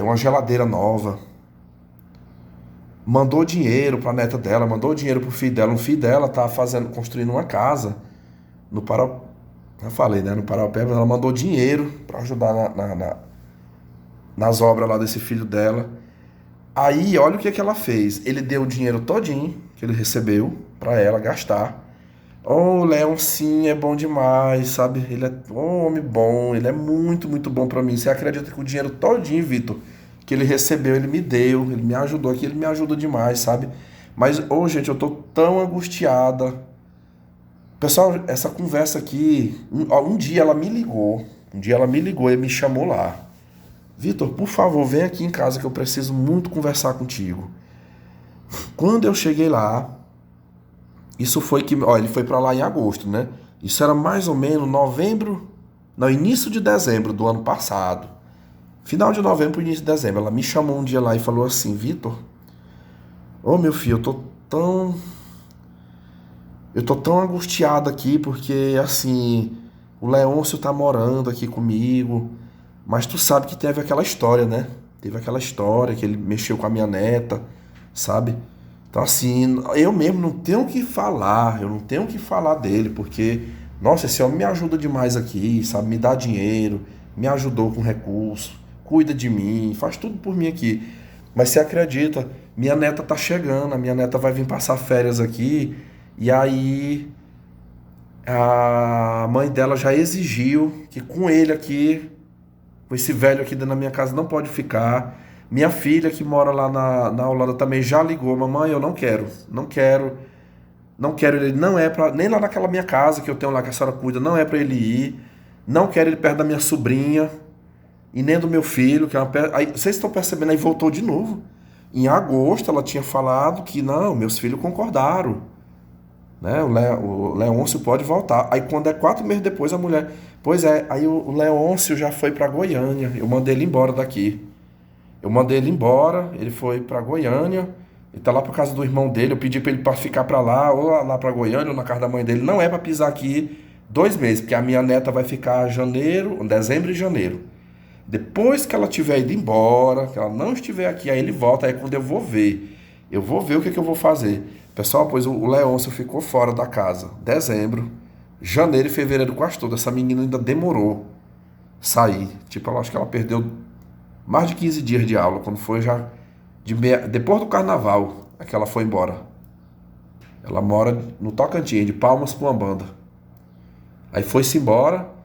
uma geladeira nova. Mandou dinheiro para a neta dela, mandou dinheiro pro filho dela. Um filho dela tá construindo uma casa no Pará. Eu falei, né? No Paraupeba, ela mandou dinheiro para ajudar nas obras lá desse filho dela. Aí, olha o que ela fez. Ele deu o dinheiro todinho que ele recebeu para ela gastar. Oh, o Leoncinho é bom demais, sabe? Ele é um homem bom, ele é muito, muito bom para mim. Você acredita que o dinheiro todinho, Vitor, que ele recebeu, ele me deu, ele me ajudou aqui, ele me ajuda demais, sabe? Mas, gente, eu tô tão angustiada. Pessoal, essa conversa aqui, um dia ela me ligou, e me chamou lá. Vitor, por favor, vem aqui em casa que eu preciso muito conversar contigo. Quando eu cheguei lá, isso foi que, ele foi pra lá em agosto, né? Isso era mais ou menos início de dezembro do ano passado. Final de novembro, início de dezembro. Ela me chamou um dia lá e falou assim, Vitor, meu filho, eu tô tão angustiado aqui porque, assim, o Leôncio tá morando aqui comigo, mas tu sabe que teve aquela história, né? Teve aquela história que ele mexeu com a minha neta, sabe? Então, assim, eu mesmo não tenho o que falar, eu não tenho o que falar dele, porque, nossa, esse homem me ajuda demais aqui, sabe? Me dá dinheiro, me ajudou com recurso, cuida de mim, faz tudo por mim aqui. Mas você acredita, minha neta tá chegando, a minha neta vai vir passar férias aqui, e aí a mãe dela já exigiu que com ele aqui, com esse velho aqui dentro da minha casa, não pode ficar. Minha filha, que mora lá na Holanda, também já ligou: mamãe, eu não quero, não quero, não quero ele, não é pra, nem lá naquela minha casa que eu tenho lá, que a senhora cuida, não é pra ele ir, não quero ele perto da minha sobrinha, e nem do meu filho, que é uma... Aí, vocês estão percebendo, aí voltou de novo. Em agosto ela tinha falado que não, meus filhos concordaram, né? O Leôncio pode voltar. Aí quando é 4 meses depois a mulher, pois é, aí o Leôncio já foi para Goiânia. Eu mandei ele embora daqui. Eu mandei ele embora, ele foi para Goiânia. Ele tá lá por casa do irmão dele. Eu pedi para ele para ficar para lá, ou lá para Goiânia, ou na casa da mãe dele. Não é para pisar aqui 2 meses, porque a minha neta vai ficar dezembro e janeiro. Depois que ela tiver ido embora, que ela não estiver aqui, aí ele volta. Aí quando eu vou ver, o que que eu vou fazer. Pessoal, pois o Leôncio ficou fora da casa. Dezembro, janeiro e fevereiro quase todo. Essa menina ainda demorou sair. Tipo, eu acho que ela perdeu mais de 15 dias de aula. Quando foi já depois do carnaval, é que ela foi embora. Ela mora no Tocantins, de Palmas para uma banda. Aí foi-se embora.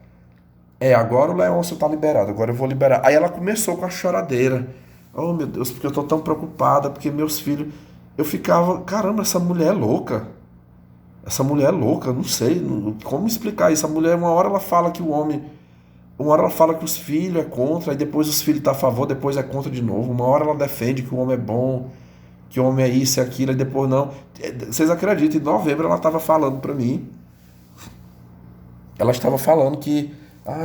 Agora o Leôncio tá liberado, agora eu vou liberar. Aí ela começou com a choradeira. Oh, meu Deus, porque eu tô tão preocupada, porque meus filhos... Eu ficava, caramba, essa mulher é louca. Essa mulher é louca, não sei como explicar isso. A mulher, uma hora ela fala que o homem... Uma hora ela fala que os filhos é contra, aí depois os filhos tá a favor, depois é contra de novo. Uma hora ela defende que o homem é bom, que o homem é isso e aquilo, e depois não. Vocês acreditam, em novembro ela estava falando pra mim. Ela estava falando que,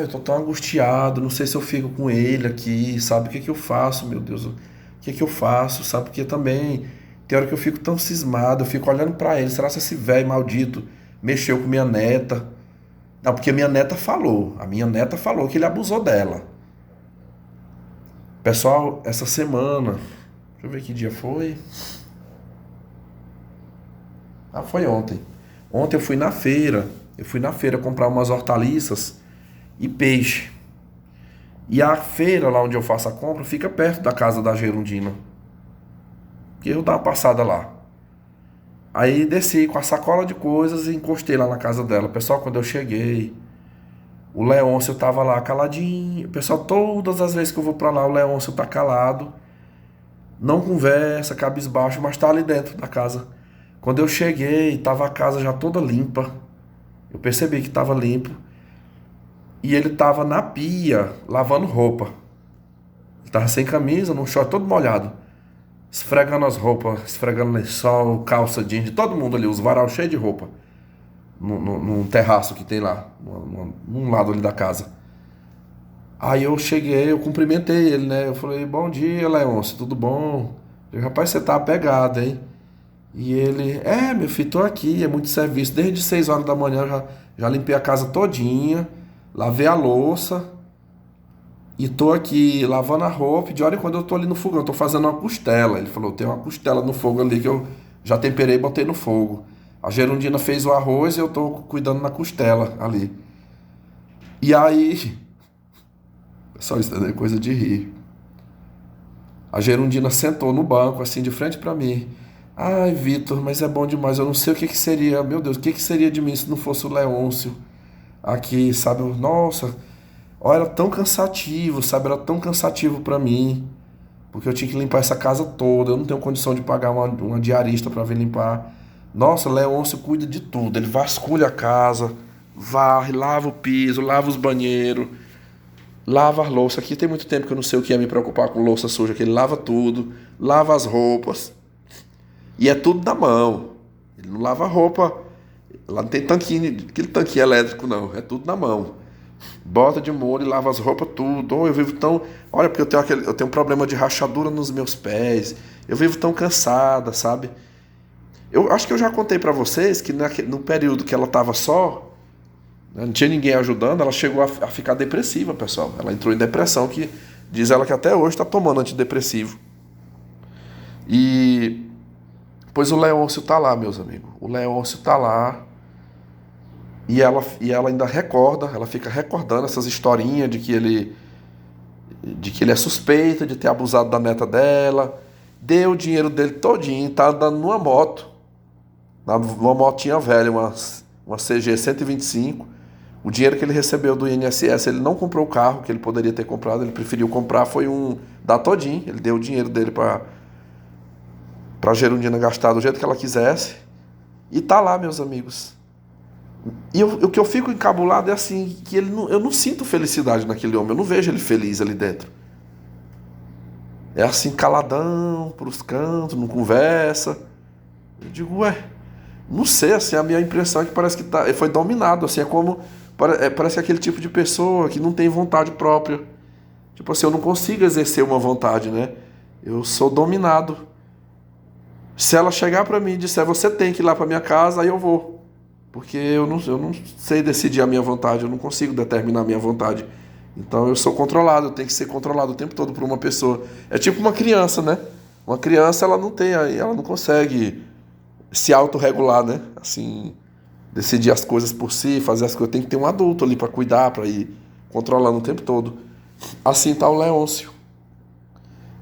eu tô tão angustiado, não sei se eu fico com ele aqui, sabe? O que que eu faço, meu Deus? O que que eu faço, sabe? Porque também tem hora que eu fico tão cismado, eu fico olhando pra ele, será que esse velho maldito mexeu com minha neta? Não, porque a minha neta falou que ele abusou dela. Pessoal, essa semana, deixa eu ver que dia foi. Foi ontem. Ontem eu fui na feira comprar umas hortaliças e peixe. E a feira, lá onde eu faço a compra, fica perto da casa da Gerundina. Que eu dou uma passada lá. Aí desci com a sacola de coisas e encostei lá na casa dela. Pessoal, quando eu cheguei, o Leôncio tava lá caladinho. Pessoal, todas as vezes que eu vou pra lá, o Leôncio tá calado. Não conversa, cabisbaixo, mas tá ali dentro da casa. Quando eu cheguei, tava a casa já toda limpa. Eu percebi que tava limpo. E ele tava na pia, lavando roupa. Ele tava sem camisa, num short todo molhado. Esfregando as roupas, esfregando lençol, calça jeans, de todo mundo ali, os varal cheios de roupa. Num terraço que tem lá, num lado ali da casa. Aí eu cheguei, eu cumprimentei ele, né? Eu falei, bom dia, Leôncio, tudo bom? Eu falei, rapaz, você tá apegado, hein? E ele, meu filho, tô aqui, é muito serviço. Desde 6 horas da manhã eu já limpei a casa todinha, lavei a louça e tô aqui lavando a roupa. De hora em quando eu tô ali no fogão, eu tô fazendo uma costela. Ele falou, tem uma costela no fogo ali que eu já temperei e botei no fogo. A Gerundina fez o arroz e eu tô cuidando na costela ali. E aí, só isso é coisa de rir. A Gerundina sentou no banco, assim, de frente pra mim. Ai, Vitor, mas é bom demais. Eu não sei o que que seria, meu Deus, o que que seria de mim se não fosse o Leôncio aqui, sabe? Nossa, ó, era tão cansativo, sabe? Era tão cansativo pra mim, porque eu tinha que limpar essa casa toda. Eu não tenho condição de pagar uma diarista pra vir limpar. Nossa, Leôncio cuida de tudo. Ele vasculha a casa, varre, lava o piso, lava os banheiros, lava a louça. Aqui tem muito tempo que eu não sei o que é me preocupar com louça suja, que ele lava tudo, lava as roupas. E é tudo na mão. Ele não lava roupa. Lá não tem tanquinho, aquele tanquinho elétrico, não. É tudo na mão. Bota de molho e lava as roupas, tudo. Eu vivo tão. Olha, porque eu tenho um problema de rachadura nos meus pés. Eu vivo tão cansada, sabe? Eu acho que eu já contei pra vocês que no período que ela tava só, né, não tinha ninguém ajudando, ela chegou a ficar depressiva, pessoal. Ela entrou em depressão, que diz ela que até hoje tá tomando antidepressivo. E. Pois o Leôncio tá lá, meus amigos. O Leôncio tá lá. E ela ainda recorda, ela fica recordando essas historinhas de que ele é suspeito de ter abusado da neta dela, deu o dinheiro dele todinho, tá andando numa moto, uma motinha velha, uma CG 125. O dinheiro que ele recebeu do INSS, ele não comprou o carro que ele poderia ter comprado, ele preferiu comprar, foi da Todinho, ele deu o dinheiro dele pra Gerundina gastar do jeito que ela quisesse, e tá lá, meus amigos. E o que eu fico encabulado é assim, que eu não sinto felicidade naquele homem, eu não vejo ele feliz ali dentro. É assim, caladão, pros cantos, não conversa. Eu digo, ué, não sei, assim, a minha impressão é que parece que ele foi dominado, assim, parece que é aquele tipo de pessoa que não tem vontade própria. Tipo assim, eu não consigo exercer uma vontade, né? Eu sou dominado. Se ela chegar pra mim e disser, você tem que ir lá pra minha casa, aí eu vou. Porque eu não sei decidir a minha vontade, eu não consigo determinar a minha vontade. Então eu sou controlado, eu tenho que ser controlado o tempo todo por uma pessoa. É tipo uma criança, né? Uma criança, ela não consegue se autorregular, né? Assim, decidir as coisas por si, fazer as coisas. Tem que ter um adulto ali pra cuidar, pra ir controlando o tempo todo. Assim tá o Leôncio.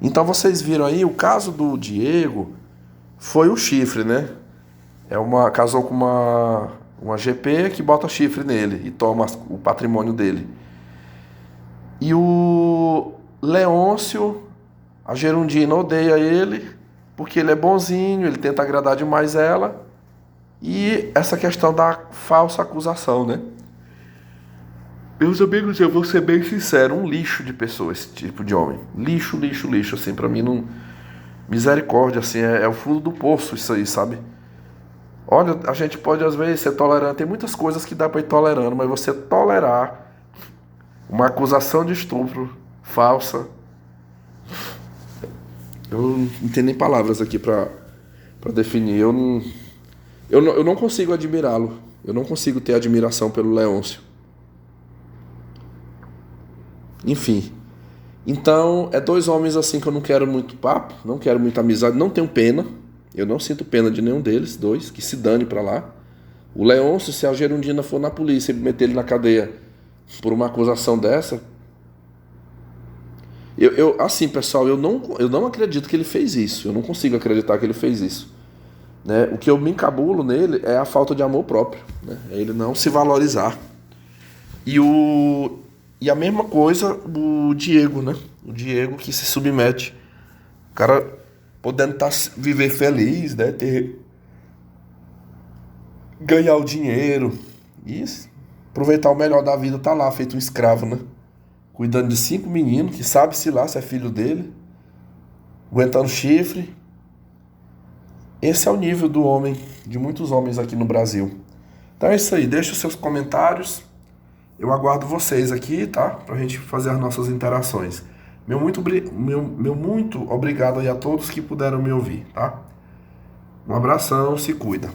Então vocês viram aí, o caso do Diego foi o chifre, né? Casou com uma GP que bota chifre nele e toma o patrimônio dele. E o Leôncio, a Gerundina odeia ele porque ele é bonzinho, ele tenta agradar demais ela. E essa questão da falsa acusação, né? Meus amigos, eu vou ser bem sincero, um lixo de pessoa esse tipo de homem. Lixo, lixo, lixo, assim, pra mim não... Misericórdia, assim, é o fundo do poço isso aí, sabe? Olha, a gente pode às vezes ser tolerante, tem muitas coisas que dá pra ir tolerando, mas você tolerar uma acusação de estupro falsa, eu não tenho nem palavras aqui pra definir. Eu não consigo admirá-lo, eu não consigo ter admiração pelo Leôncio. Enfim, então é dois homens assim que eu não quero muito papo, não quero muita amizade, não tenho pena, eu não sinto pena de nenhum deles, dois, que se dane pra lá. O Leôncio, se a Gerundina for na polícia e meter ele na cadeia por uma acusação dessa, assim, pessoal, eu não acredito que ele fez isso, eu não consigo acreditar que ele fez isso, né? O que eu me encabulo nele é a falta de amor próprio, né? É ele não se valorizar. E a mesma coisa o Diego, né? O Diego que se submete. O cara podendo viver feliz, né? Ganhar o dinheiro. E aproveitar o melhor da vida, tá lá, feito um escravo, né? Cuidando de 5 meninos, que sabe-se lá se é filho dele. Aguentando chifre. Esse é o nível do homem, de muitos homens aqui no Brasil. Então é isso aí, deixa os seus comentários. Eu aguardo vocês aqui, tá? Pra gente fazer as nossas interações. Meu muito obrigado aí a todos que puderam me ouvir, tá? Um abração, se cuida.